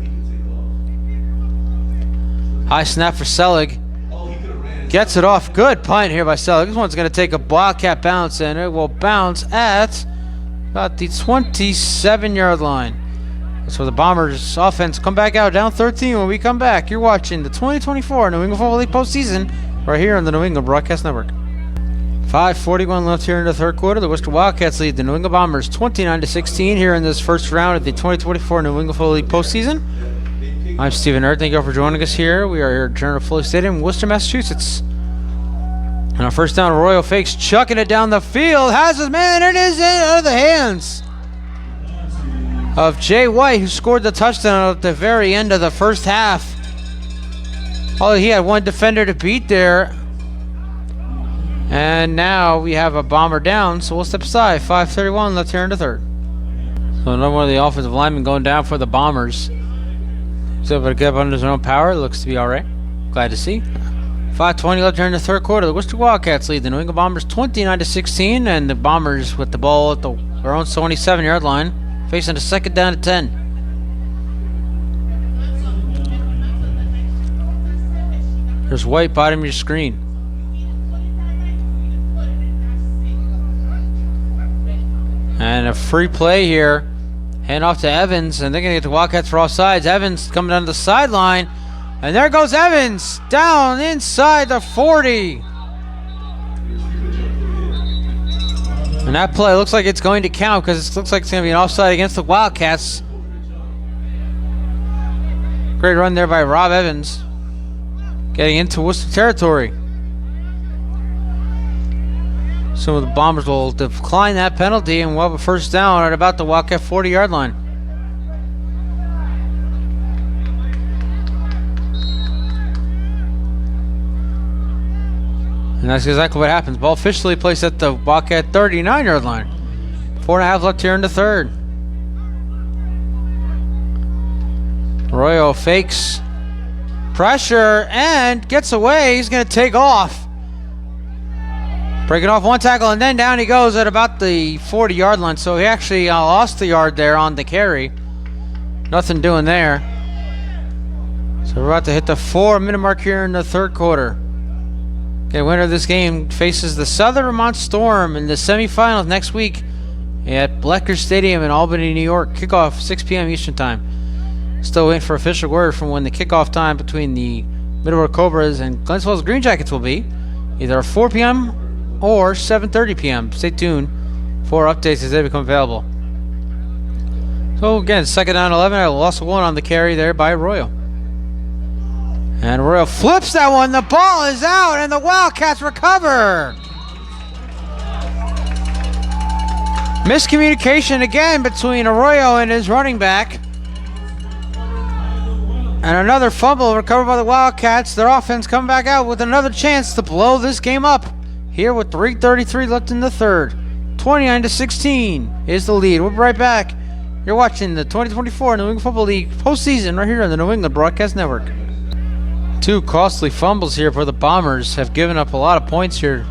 High snap for Selig. Gets it off. Good punt here by Selig. This one's going to take a Wildcat bounce, and it will bounce at about the 27-yard line. So the Bombers offense come back out down 13 when we come back. You're watching the 2024 New England Football League postseason right here on the New England Broadcast Network. 5:41 left here in the third quarter. The Worcester Wildcats lead the New England Bombers 29-16 here in this first round of the 2024 New England Football League postseason. I'm Stephen Erd. Thank you all for joining us here. We are here at General Foley Stadium, Worcester, Massachusetts. And our first down, Arroyo fakes, chucking it down the field. Has his man, it is out of the hands of Jay White, who scored the touchdown at the very end of the first half. Oh, he had one defender to beat there. And now we have a Bomber down, so we'll step aside. 5:31 left here in the third. So another one of the offensive linemen going down for the Bombers. He's able to get up under his own power. Looks to be all right. Glad to see. 5:20 left here in the third quarter. The Worcester Wildcats lead the New England Bombers 29-16, and the Bombers with the ball at their own 27-yard line, facing a second down at 10. There's White, bottom of your screen. And a free play here. Hand off to Evans, and they're going to get the Wildcats for offsides. Evans coming down the sideline. And there goes Evans down inside the 40. And that play looks like it's going to count because it looks like it's going to be an offside against the Wildcats. Great run there by Rob Evans. Getting into Worcester territory. Some of the Bombers will decline that penalty and we'll have a first down at about the Wildcat 40-yard line. And that's exactly what happens. Ball officially placed at the Wildcat 39-yard line. 4.5 left here in the third. Arroyo fakes. Pressure and gets away. He's going to take off. Breaking off one tackle, and then down he goes at about the 40-yard line. So he actually lost the yard there on the carry. Nothing doing there. So we're about to hit the 4-minute mark here in the third quarter. Okay, winner of this game faces the Southern Vermont Storm in the semifinals next week at Blecker Stadium in Albany, New York. Kickoff 6 p.m. Eastern Time. Still waiting for official word from when the kickoff time between the Middleborough Cobras and Glens Falls Green Jackets will be. Either 4 p.m. or 7:30 p.m. Stay tuned for updates as they become available. So again, second down 11. I lost one on the carry there by Arroyo. And Arroyo flips that one. The ball is out and the Wildcats recover. Miscommunication again between Arroyo and his running back. And another fumble recovered by the Wildcats. Their offense coming back out with another chance to blow this game up. Here with 3:33 left in the third. 29-16 is the lead. We'll be right back. You're watching the 2024 New England Football League postseason right here on the New England Broadcast Network. Two costly fumbles here for the Bombers have given up a lot of points here.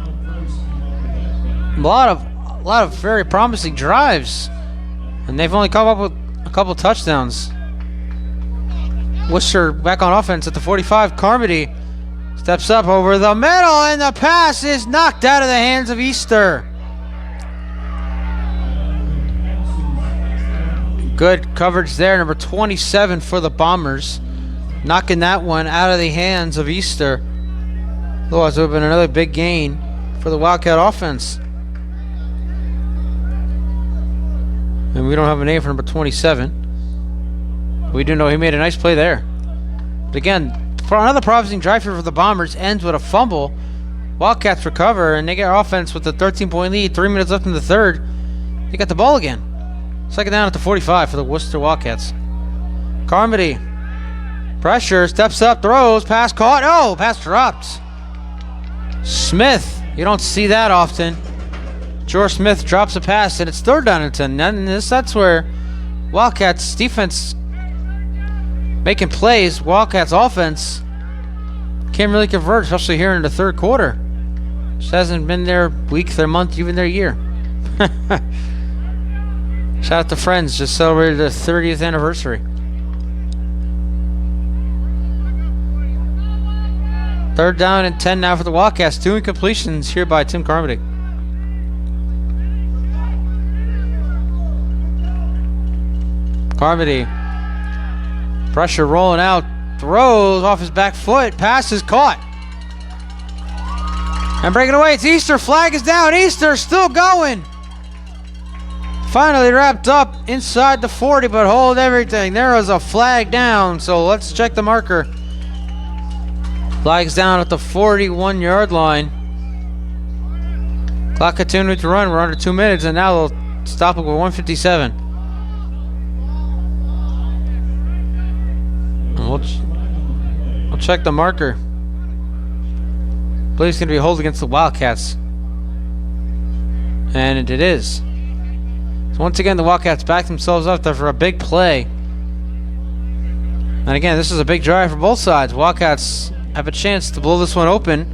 A lot of very promising drives, and they've only come up with a couple touchdowns. Worcester back on offense at the 45. Carmody steps up over the middle, and the pass is knocked out of the hands of Easter. Good coverage there, number 27 for the Bombers, knocking that one out of the hands of Easter. Otherwise, it would have been another big gain for the Wildcat offense. And we don't have a name for number 27. We do know he made a nice play there. But again, for another promising drive here for the Bombers ends with a fumble. Wildcats recover, and they get offense with a 13-point lead. 3 minutes left in the third. They got the ball again. Second down at the 45 for the Worcester Wildcats. Carmody. Pressure, steps up, throws, pass caught. Oh, pass dropped. Smith. You don't see that often. George Smith drops a pass, and it's third down and 10. And that's where Wildcats defense making plays. Wildcats offense can't really convert, especially here in the third quarter. Just hasn't been their week, their month, even their year. Shout out to Friends, just celebrated their 30th anniversary. Third down and 10 now for the Wildcats. 2 incompletions here by Tim Carmody. Carmody. Pressure rolling out. Throws off his back foot. Pass is caught. And breaking away. It's Easter. Flag is down. Easter still going. Finally wrapped up inside the 40, but hold everything. There was a flag down. So let's check the marker. Flag's down at the 41-yard line. Clock continuing to run. We're under 2 minutes, and now they'll stop it with 1:57. We'll check the marker. I believe it's going to be a hold against the Wildcats. And it is. So once again, the Wildcats back themselves up there for a big play. And again, this is a big drive for both sides. Wildcats have a chance to blow this one open.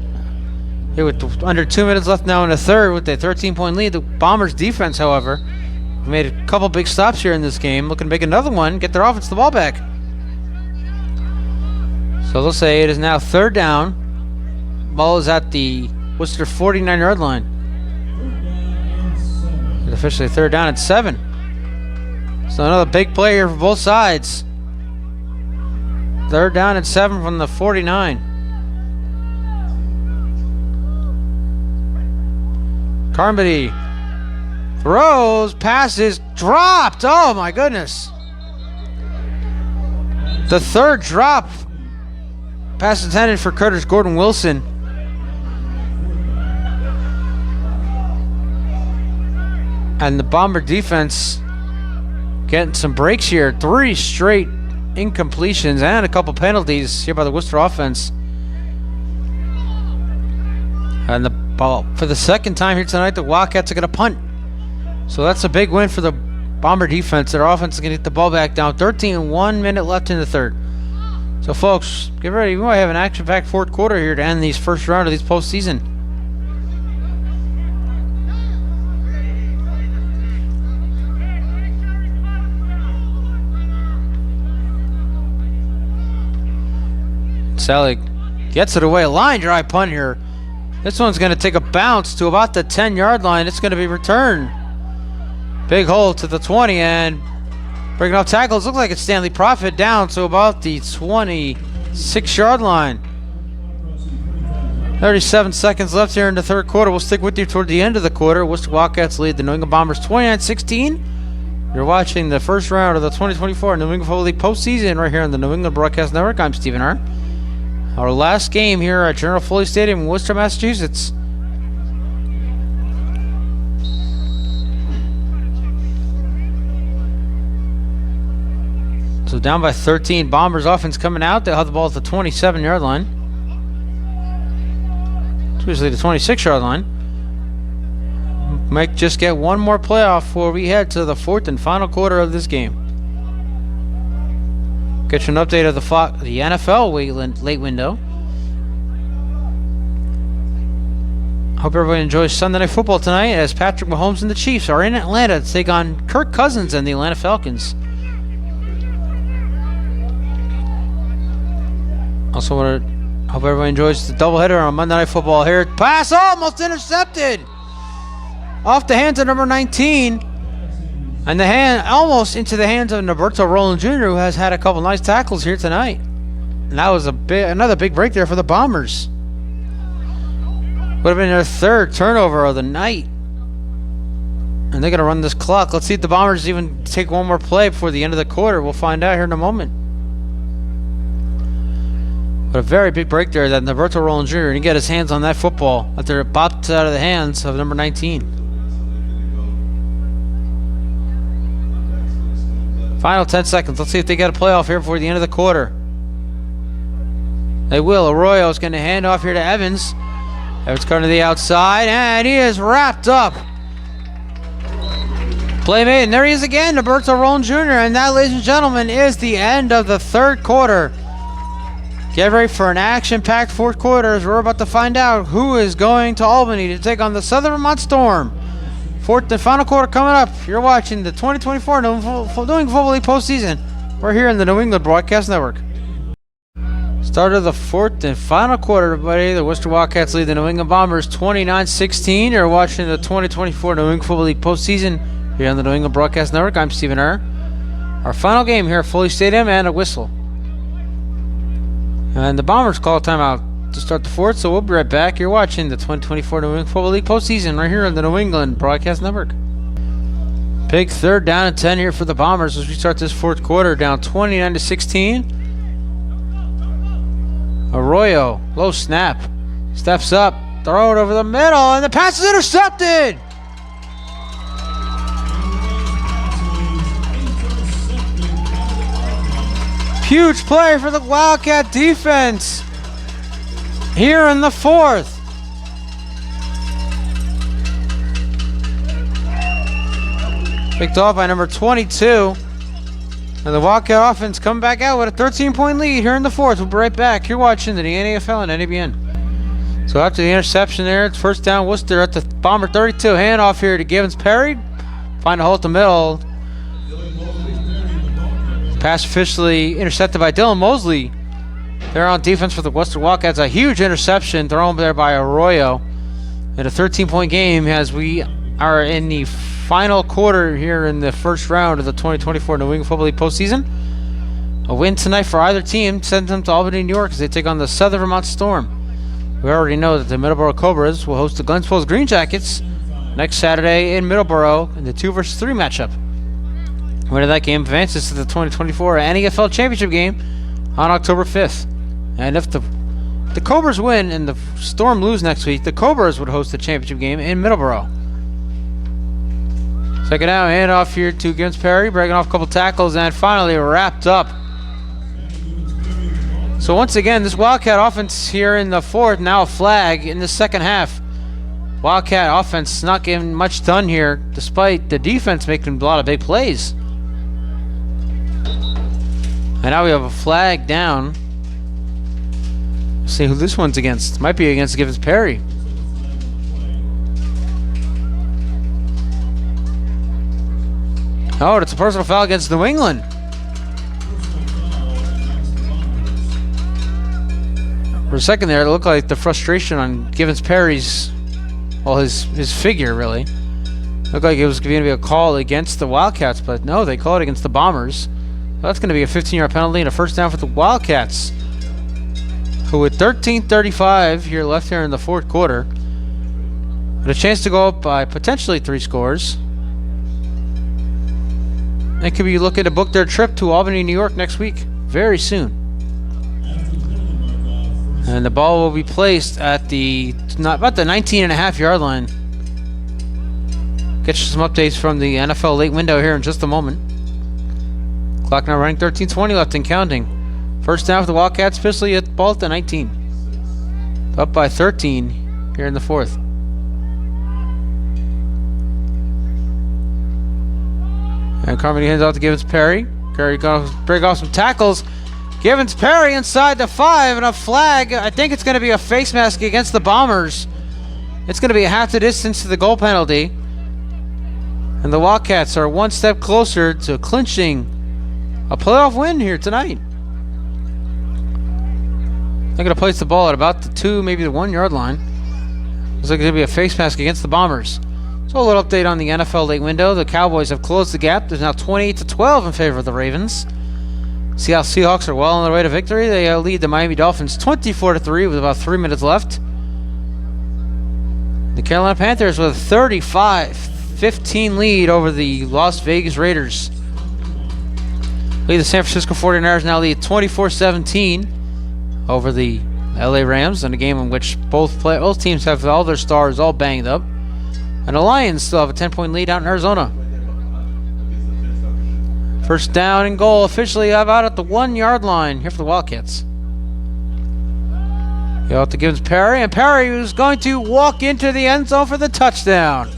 Here with under 2 minutes left now in the third with a 13-point lead. The Bombers defense, however, made a couple big stops here in this game. Looking to make another one, get their offense the ball back. So they'll say it is now third down. Ball is at the Worcester 49-yard line. It's officially third down at 7. So another big play here for both sides. Third down at 7 from the 49. Carmody throws, passes, dropped. Oh my goodness. The third drop. Pass intended for Curtis Gordon Wilson. And the Bomber defense getting some breaks here. 3 straight incompletions and a couple penalties here by the Worcester offense. And the ball for the second time here tonight, the Wildcats are going to punt. So that's a big win for the Bomber defense. Their offense is going to get the ball back down. 13, 1 minute left in the third. So folks, get ready. We might have an action-packed fourth quarter here to end these first round of these postseason. Sally gets it away. Line drive punt here. This one's going to take a bounce to about the 10-yard line. It's going to be returned. Big hole to the 20 and breaking off tackles. Looks like it's Stanley Profit down to about the 26-yard line. 37 seconds left here in the third quarter. We'll stick with you toward the end of the quarter. Worcester Wildcats lead the New England Bombers 29-16. You're watching the first round of the 2024 New England Football League postseason right here on the New England Broadcast Network. I'm Stephen Hart. Our last game here at General Foley Stadium in Worcester, Massachusetts. So down by 13, Bombers offense coming out. They'll have the ball at the 27-yard line. It's usually the 26-yard line. Might just get one more playoff before we head to the fourth and final quarter of this game. Get you an update of the NFL late window. Hope everybody enjoys Sunday Night Football tonight as Patrick Mahomes and the Chiefs are in Atlanta to take on Kirk Cousins and the Atlanta Falcons. Also want to hope everybody enjoys the doubleheader on Monday Night Football here. Pass almost intercepted! Off the hands of number 19. And the hand almost into the hands of Norberto Roland Jr., who has had a couple nice tackles here tonight. And that was another big break there for the Bombers. Would have been their third turnover of the night. And they're going to run this clock. Let's see if the Bombers even take one more play before the end of the quarter. We'll find out here in a moment. But a very big break there that Norberto Roland Jr. didn't get his hands on that football after it bopped out of the hands of number 19. Final 10 seconds. Let's see if they get a playoff here before the end of the quarter. They will. Arroyo is going to hand off here to Evans. Evans coming to the outside, and he is wrapped up. Play made, and there he is again, Norberto Roland Jr. And that, ladies and gentlemen, is the end of the third quarter. Get ready for an action-packed fourth quarter as we're about to find out who is going to Albany to take on the Southern Vermont Storm. Fourth and final quarter coming up. You're watching the 2024 New England Football League postseason. We're here in the New England Broadcast Network. Start of the fourth and final quarter, everybody. The Worcester Wildcats lead the New England Bombers 29-16. You're watching the 2024 New England Football League postseason here on the New England Broadcast Network. I'm Stephen Err. Our final game here at Foley Stadium and a whistle. And the Bombers call a timeout to start the fourth, so we'll be right back. You're watching the 2024 New England Football League postseason right here on the New England Broadcast Network. Big third down and 10 here for the Bombers as we start this fourth quarter, down 29-16. Arroyo, low snap, steps up, throw it over the middle, and the pass is intercepted! Huge play for the Wildcat defense here in the fourth. Picked off by number 22. And the Wildcat offense come back out with a 13-point lead here in the fourth. We'll be right back. You're watching the NAFL and NABN. So after the interception there, it's first down Worcester at the Bomber 32. Handoff here to Givens Perry. Find a hole at the middle. Pass officially intercepted by Dylan Mosley. They're on defense for the Worcester Wildcats. A huge interception thrown there by Arroyo. In a 13-point game as we are in the final quarter here in the first round of the 2024 New England Football League postseason. A win tonight for either team sends them to Albany, New York as they take on the Southern Vermont Storm. We already know that the Middleborough Cobras will host the Glens Falls Green Jackets next Saturday in Middleborough in the 2 versus 3 matchup. Winner of that game advances to the 2024 NAFL Championship game on October 5th. And if the Cobras win and the Storm lose next week, the Cobras would host the championship game in Middleborough. Second down, hand off here to Givens Perry, breaking off a couple tackles, and finally wrapped up. So once again, this Wildcat offense here in the fourth, now a flag in the second half. Wildcat offense not getting much done here, despite the defense making a lot of big plays. And now we have a flag down. Let's see who this one's against. Might be against Givens Perry. Oh, it's a personal foul against New England. For a second there, it looked like the frustration on Givens Perry's, well, his figure, really. Looked like it was going to be a call against the Wildcats, but no, they called it against the Bombers. Well, that's going to be a 15-yard penalty and a first down for the Wildcats, who with 13:35 here left here in the fourth quarter, with a chance to go up by potentially 3 scores. They could be looking to book their trip to Albany, New York next week, very soon. And the ball will be placed at about the 19.5-yard line. Get you some updates from the NFL late window here in just a moment. Clock now running, 13:20 left and counting. First down for the Wildcats, officially at the ball at the 19. Up by 13 here in the fourth. And Carmody hands out to Givens Perry. Perry going to break off some tackles. Givens Perry inside the 5 and a flag. I think it's going to be a face mask against the Bombers. It's going to be a half the distance to the goal penalty. And the Wildcats are one step closer to clinching a playoff win here tonight. They're going to place the ball at about the 2, maybe the 1 yard line. Looks like it's going to be a face mask against the Bombers. So a little update on the NFL late window. The Cowboys have closed the gap. There's now 28-12 in favor of the Ravens. Seattle Seahawks are well on their way to victory. They lead the Miami Dolphins 24-3 with about 3 minutes left. The Carolina Panthers with a 35-15 lead over the Las Vegas Raiders. The San Francisco 49ers now lead 24-17 over the LA Rams in a game in which both teams have all their stars all banged up. And the Lions still have a 10-point lead out in Arizona. First down and goal officially about at the 1 yard line here for the Wildcats. You have to give it to Perry, and Perry is going to walk into the end zone for the touchdown.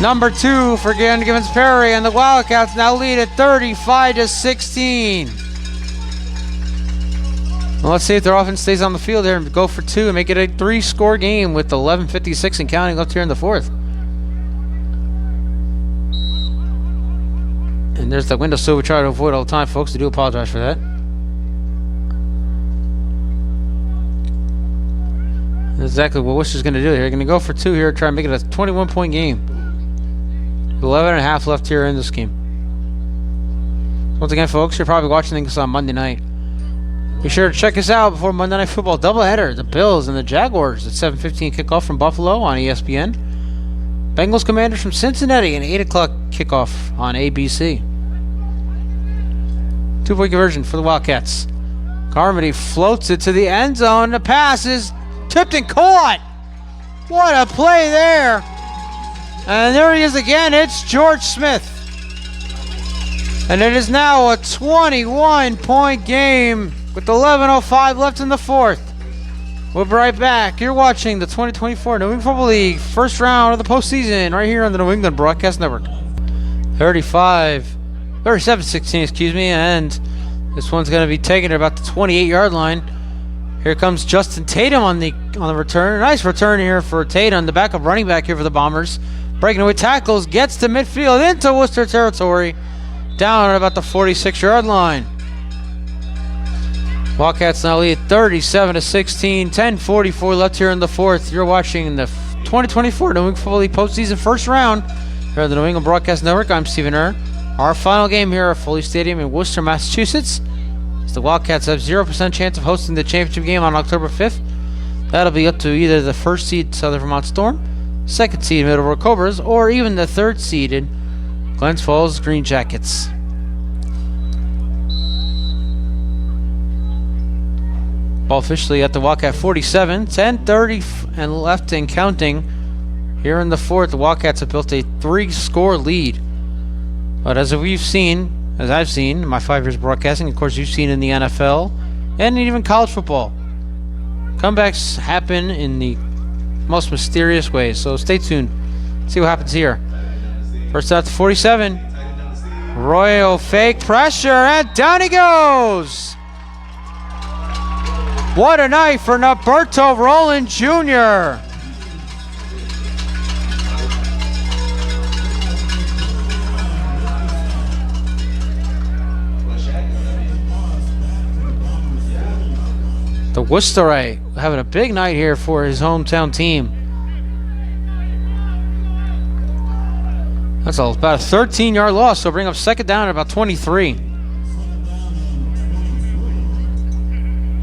Number 2 for Givens Perry, and the Wildcats now lead at 35-16. Well, let's see if their offense stays on the field here and go for 2 and make it a 3-score game with 11:56 and counting left here in the 4th. And there's that window sill we try to avoid all the time, folks. I do apologize for that. That's exactly what Worcester's going to do here. They're going to go for 2 here, try and make it a 21-point game. 11.5 left here in this game. Once again, folks, you're probably watching this on Monday night. Be sure to check us out before Monday Night Football doubleheader. The Bills and the Jaguars at 7:15 kickoff from Buffalo on ESPN. Bengals Commanders from Cincinnati an 8 o'clock kickoff on ABC. 2-point conversion for the Wildcats. Carmody floats it to the end zone. The pass is tipped and caught. What a play there. And there he is again. It's George Smith. And it is now a 21-point game with 11:05 left in the 4th. We'll be right back. You're watching the 2024 New England Football League first round of the postseason right here on the New England Broadcast Network. 37-16, excuse me, and this one's going to be taken at about the 28-yard line. Here comes Justin Tatum on the return. Nice return here for Tatum, the backup running back here for the Bombers. Breaking away tackles, gets to midfield into Worcester territory, down at about the 46-yard line. Wildcats now lead 37-16, 10:44 left here in the 4th. You're watching the 2024 New England Football League postseason first round here on the New England Broadcast Network. I'm Stephen Err. Our final game here at Foley Stadium in Worcester, Massachusetts. As the Wildcats have 0% chance of hosting the championship game on October 5th. That'll be up to either the first seed Southern Vermont Storm, second seed Middleborough Cobras, or even the third seeded Glens Falls Green Jackets. Ball officially at the Wildcat 47, 10:30 and left and counting. Here in the 4th, the Wildcats have built a 3-score lead. But as I've seen in my 5 years of broadcasting, of course you've seen in the NFL and even college football, comebacks happen in the most mysterious ways. So stay tuned. See what happens here. First out to 47. Royal fake pressure, and down he goes. What a night for Norberto Rowland Jr. The Worcesterite having a big night here for his hometown team. That's about a 13-yard loss, so bring up second down at about 23.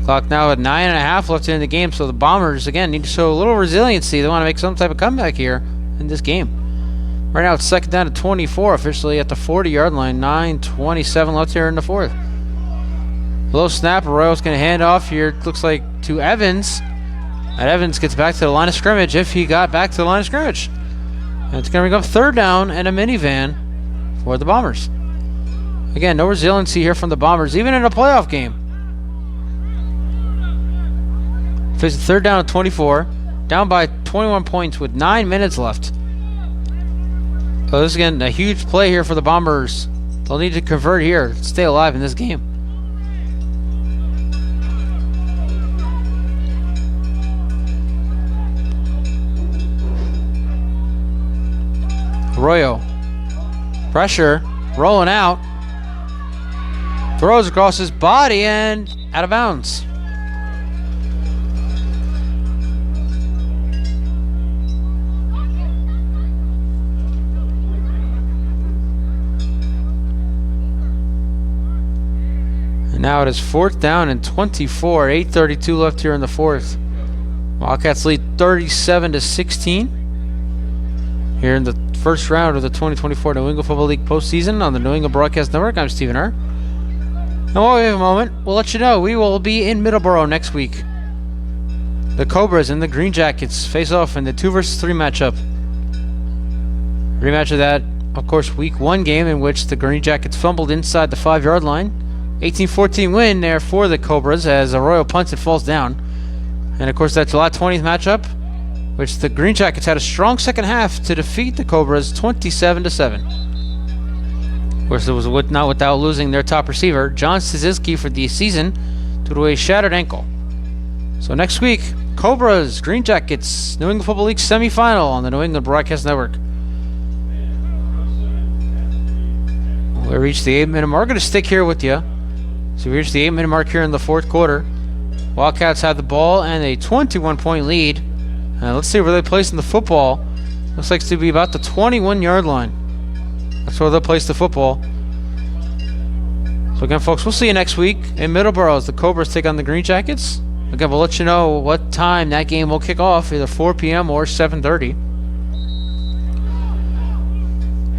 Clock now at 9.5 left in the game, so the Bombers, again, need to show a little resiliency. They want to make some type of comeback here in this game. Right now, it's second down at 24, officially at the 40-yard line. 9:27 left here in the 4th. Low snap, Arroyo's going to hand off here, looks like, to Evans. And Evans gets back to the line of scrimmage, if he got back to the line of scrimmage. And it's going to bring up third down and a minivan for the Bombers. Again, no resiliency here from the Bombers, even in a playoff game. Facing third down at 24, down by 21 points with 9 minutes left. So this is again a huge play here for the Bombers They'll need to convert here to stay alive in this game. Arroyo. Pressure. Rolling out. Throws across his body and out of bounds. And now it is 4th down and 24. 8:32 left here in the 4th. Wildcats lead 37-16 here in the first round of the 2024 New England Football League postseason on the New England Broadcast Network. I'm Stephen Err. And while we have a moment, we'll let you know we will be in Middleborough next week. The Cobras and the Green Jackets face off in the 2 versus 3 matchup. Rematch of that, of course, week 1 game in which the Green Jackets fumbled inside the 5-yard line. 18-14 win there for the Cobras as Arroyo punts and falls down. And of course that July 20th matchup, which the Green Jackets had a strong second half to defeat the Cobras 27-7. Of course, it was not without losing their top receiver, John Stasinski, for the season due to a shattered ankle. So next week, Cobras, Green Jackets, New England Football League semifinal on the New England Broadcast Network. We reached the 8-minute mark. We're going to stick here with you. So we reached the 8-minute mark here in the 4th quarter. Wildcats have the ball and a 21-point lead. Let's see where they place in the football. Looks like to be about the 21-yard line. That's where they'll place the football. So again, folks, we'll see you next week in Middleborough as the Cobras take on the Green Jackets. Again, we'll let you know what time that game will kick off, either 4 p.m. or 7:30.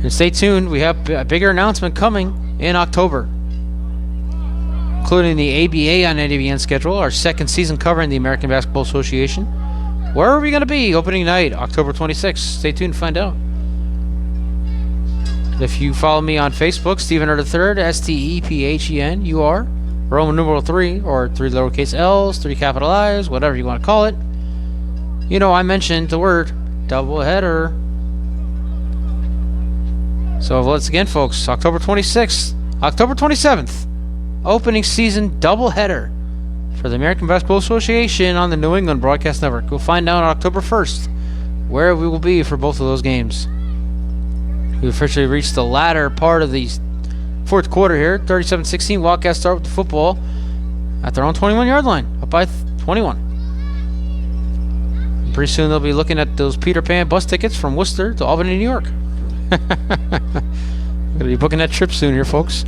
And stay tuned. We have a bigger announcement coming in October, including the ABA on NABN schedule, our second season covering the American Basketball Association. Where are we going to be opening night, October 26th? Stay tuned to find out. If you follow me on Facebook, Stephen Err III, STEPHENUR, Roman numeral 3, or 3 lowercase L's, 3 capital I's, whatever you want to call it. You know I mentioned the word doubleheader. So once again, folks, October 26th, October 27th, opening season doubleheader for the American Basketball Association on the New England Broadcast Network. We'll find out on October 1st where we will be for both of those games. We've officially reached the latter part of the 4th quarter here. 37-16. Wildcats start with the football at their own 21-yard line, up by 21. And pretty soon they'll be looking at those Peter Pan bus tickets from Worcester to Albany, New York. We're going to be booking that trip soon here, folks.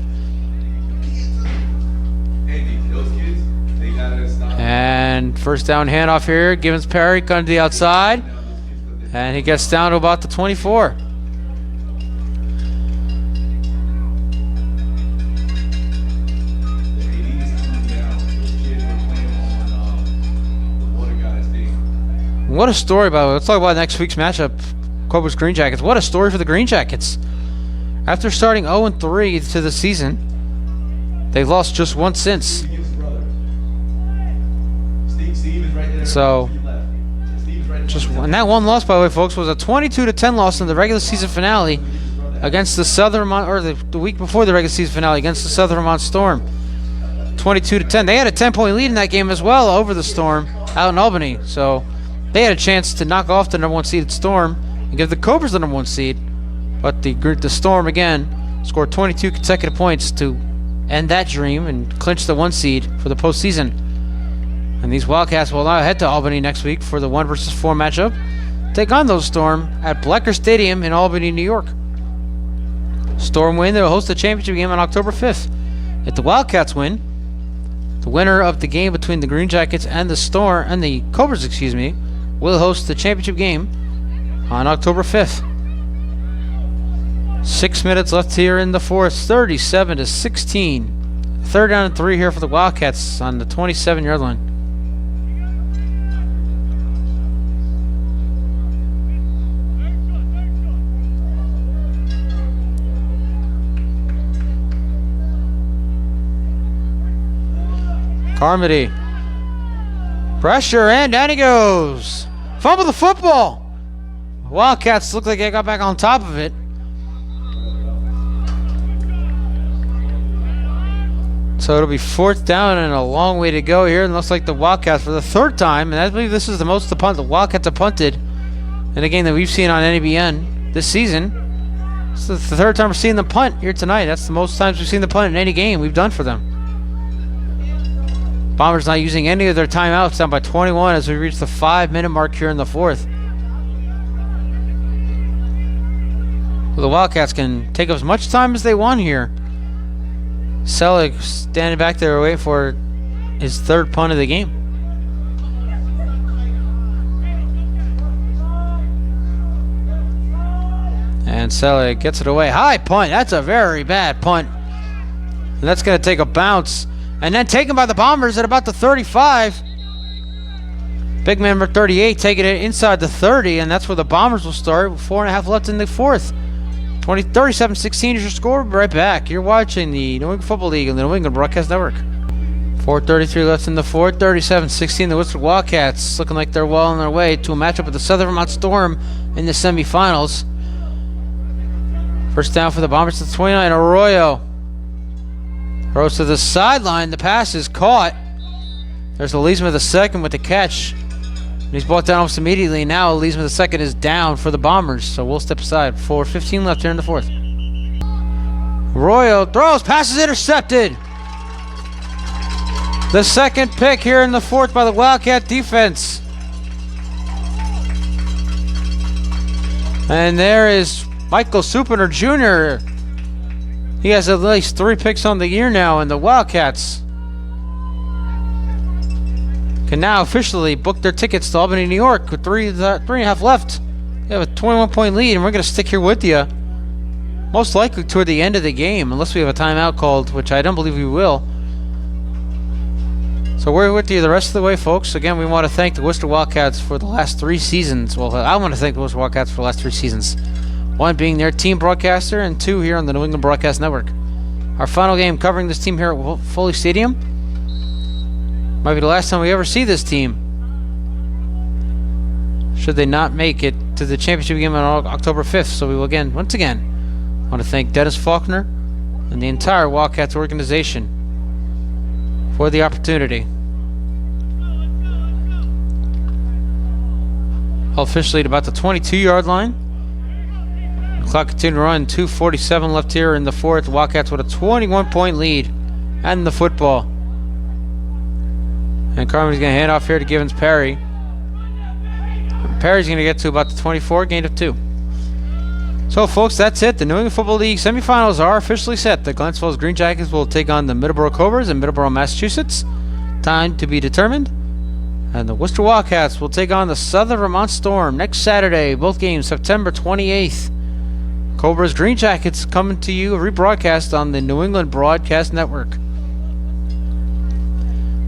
And first down handoff here. Givens Perry coming to the outside. And he gets down to about the 24. What a story, by the way. Let's talk about next week's matchup. Cobras Green Jackets. What a story for the Green Jackets. After starting 0-3 to the season, they've lost just once since. So, and that one loss, by the way, folks, was a 22-10 loss in the regular season finale against the Southern Vermont, or the week before the regular season finale against the Southern Vermont Storm. 22-10. They had a 10-point lead in that game as well over the Storm out in Albany. So they had a chance to knock off the number 1 seeded Storm and give the Cobras the number 1 seed. But the Storm again scored 22 consecutive points to end that dream and clinch the 1 seed for the postseason. And these Wildcats will now head to Albany next week for the 1 versus 4 matchup. Take on those Storm at Blecker Stadium in Albany, New York. Storm win, they'll host the championship game on October 5th. If the Wildcats win, the winner of the game between the Green Jackets and the Storm and the Cobras, will host the championship game on October 5th. 6 minutes left here in the 4th, 37-16. 3rd down and 3 here for the Wildcats on the 27-yard line. Carmody. Pressure, and down he goes. Fumble the football. Wildcats look like they got back on top of it. So it'll be 4th down and a long way to go here. And looks like the Wildcats for the 3rd time, and I believe this is the most the Wildcats have punted in a game that we've seen on NBN this season. This is the 3rd time we're seeing them punt here tonight. That's the most times we've seen the punt in any game we've done for them. Bombers not using any of their timeouts, down by 21 as we reach the 5-minute mark here in the 4th. Well, the Wildcats can take up as much time as they want here. Selig standing back there waiting for his 3rd punt of the game. And Selig gets it away. High punt. That's a very bad punt. And that's going to take a bounce. And then taken by the Bombers at about the 35. Big man number 38 taking it inside the 30. And that's where the Bombers will start with 4.5 left in the 4th. 37-16 is your score. We'll be right back. You're watching the New England Football League on the New England Broadcast Network. 4:33 left in the 4th. 37-16. The Worcester Wildcats looking like they're well on their way to a matchup with the Southern Vermont Storm in the semifinals. First down for the Bombers to the 29. Arroyo throws to the sideline. The pass is caught. There's Elizma the second with the catch. He's brought down almost immediately. Now Elizma the second is down for the Bombers. So we'll step aside. 4:15 left here in the 4th. Arroyo throws. Pass is intercepted. The second pick here in the 4th by the Wildcat defense. And there is Michael Supiner Jr. He has at least 3 picks on the year now, and the Wildcats can now officially book their tickets to Albany, New York with 3.5 left. They have a 21-point lead, and we're going to stick here with you. Most likely toward the end of the game, unless we have a timeout called, which I don't believe we will. So we're with you the rest of the way, folks. Again, we want to thank the Worcester Wildcats for the last 3 seasons. Well, I want to thank the Worcester Wildcats for the last 3 seasons. 1 being their team broadcaster, and 2 here on the New England Broadcast Network. Our final game covering this team here at Foley Stadium might be the last time we ever see this team, should they not make it to the championship game on October 5th. So we will once again, want to thank Dennis Faulkner and the entire Wildcats organization for the opportunity. Officially at about the 22-yard line. The clock continued to run. 2:47 left here in the 4th. Wildcats with a 21-point lead and the football. And Carmen's going to hand off here to Givens Perry. Perry's going to get to about the 24, gain of 2. So, folks, that's it. The New England Football League semifinals are officially set. The Glens Falls Green Jackets will take on the Middleborough Cobras in Middleborough, Massachusetts. Time to be determined. And the Worcester Wildcats will take on the Southern Vermont Storm next Saturday. Both games September 28th. Cobras Green Jackets coming to you rebroadcast on the New England Broadcast Network.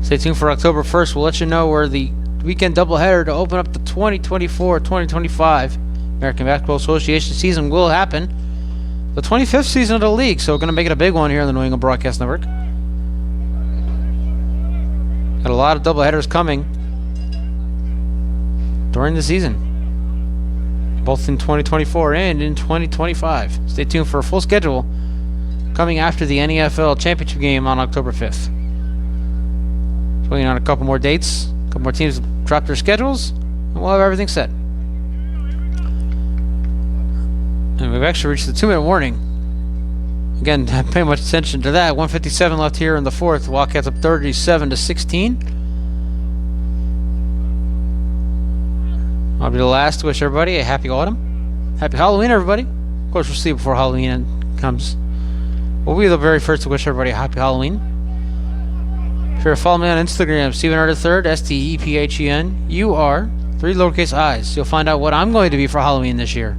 Stay tuned for October 1st. We'll let you know where the weekend doubleheader to open up the 2024-2025 American Basketball Association season will happen. The 25th season of the league, so we're going to make it a big one here on the New England Broadcast Network. Got a lot of doubleheaders coming during the season, both in 2024 and in 2025. Stay tuned for a full schedule coming after the NFL Championship game on October 5th. Waiting on a couple more dates, a couple more teams drop their schedules, and we'll have everything set. And we've actually reached the 2-minute warning. Again, pay much attention to that. 1:57 left here in the 4th. Wildcats up 37-16. I'll be the last to wish everybody a happy autumn. Happy Halloween, everybody. Of course, we'll see before Halloween comes. We'll be the very first to wish everybody a happy Halloween. If you're following me on Instagram, Stephen3rd, STEPHENUR, 3 lowercase i's. You'll find out what I'm going to be for Halloween this year.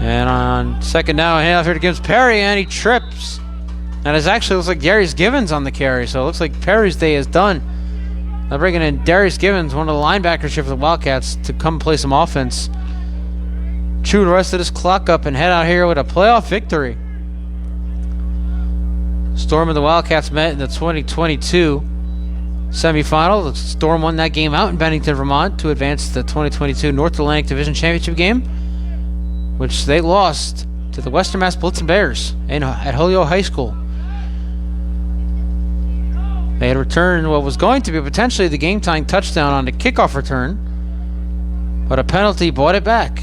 And on second down, hand off here to Gibbs Perry, and he trips. And it actually looks like Darius Givens on the carry, so it looks like Perry's day is done. Now bringing in Darius Givens, one of the linebackers here for the Wildcats, to come play some offense. Chew the rest of this clock up and head out here with a playoff victory. Storm and the Wildcats met in the 2022 semifinal. The Storm won that game out in Bennington, Vermont to advance to the 2022 North Atlantic Division Championship game, which they lost to the Western Mass Blitzen Bears at Holyoke High School. They had returned what was going to be potentially the game-tying touchdown on the kickoff return, but a penalty brought it back,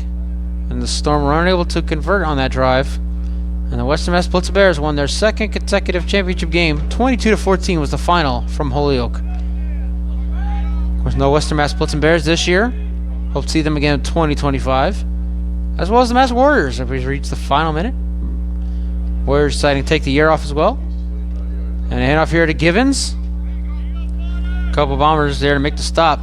and the Storm were unable to convert on that drive. And the Western Mass Blitzen Bears won their second consecutive championship game. 22-14 was the final from Holyoke. Of course, no Western Mass Blitzen Bears this year. Hope to see them again in 2025. As well as the Mass Warriors if we reach the final minute. Warriors deciding to take the year off as well. And a handoff here to Givens. A couple Bombers there to make the stop.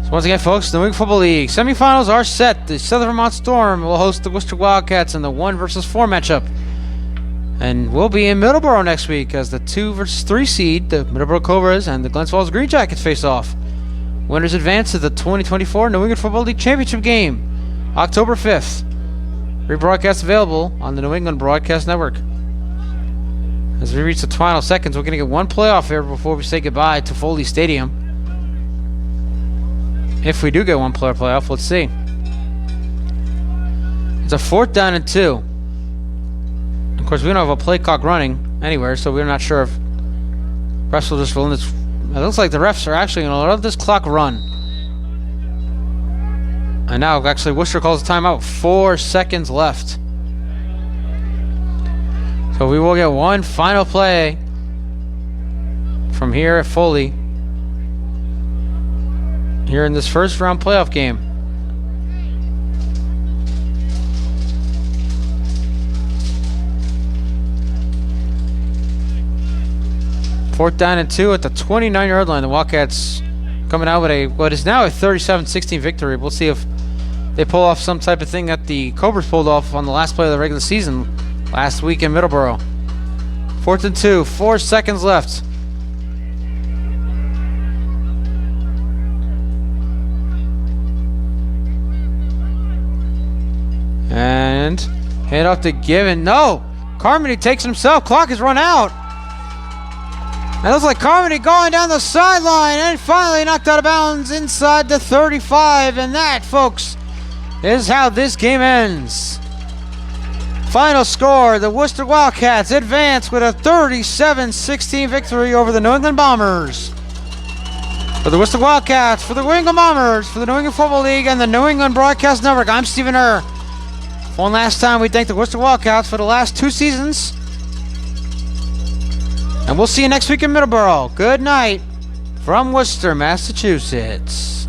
So once again, folks, the New England Football League semifinals are set. The Southern Vermont Storm will host the Worcester Wildcats in the 1 versus 4 matchup. And we'll be in Middleborough next week as the 2 versus 3 seed, the Middleborough Cobras and the Glens Falls Green Jackets face off. Winners advance to the 2024 New England Football League Championship game, October 5th. Rebroadcast available on the New England Broadcast Network. As we reach the final seconds, we're going to get one playoff here before we say goodbye to Foley Stadium. If we do get one player playoff, let's see. It's a 4th down and 2. Of course, we don't have a play clock running anywhere, so we're not sure if refs will just run this. It looks like the refs are actually going to let this clock run. And now, actually, Worcester calls a timeout. 4 seconds left. So we will get one final play from here at Foley. Here in this first round playoff game. Fourth down and 2 at the 29-yard line. The Wildcats coming out with what is now a 37-16 victory. We'll see if they pull off some type of thing that the Cobras pulled off on the last play of the regular season last week in Middleborough. 4th and 2, 4 seconds left. And hand off to Given. No! Carmody takes it himself. Clock is run out. It looks like Carmody going down the sideline and finally knocked out of bounds inside the 35. And that, folks, is how this game ends. Final score, the Worcester Wildcats advance with a 37-16 victory over the New England Bombers. For the Worcester Wildcats, for the New England Bombers, for the New England Football League and the New England Broadcast Network, I'm Stephen Err. One last time, we thank the Worcester Wildcats for the last 2 seasons. And we'll see you next week in Middleborough. Good night from Worcester, Massachusetts.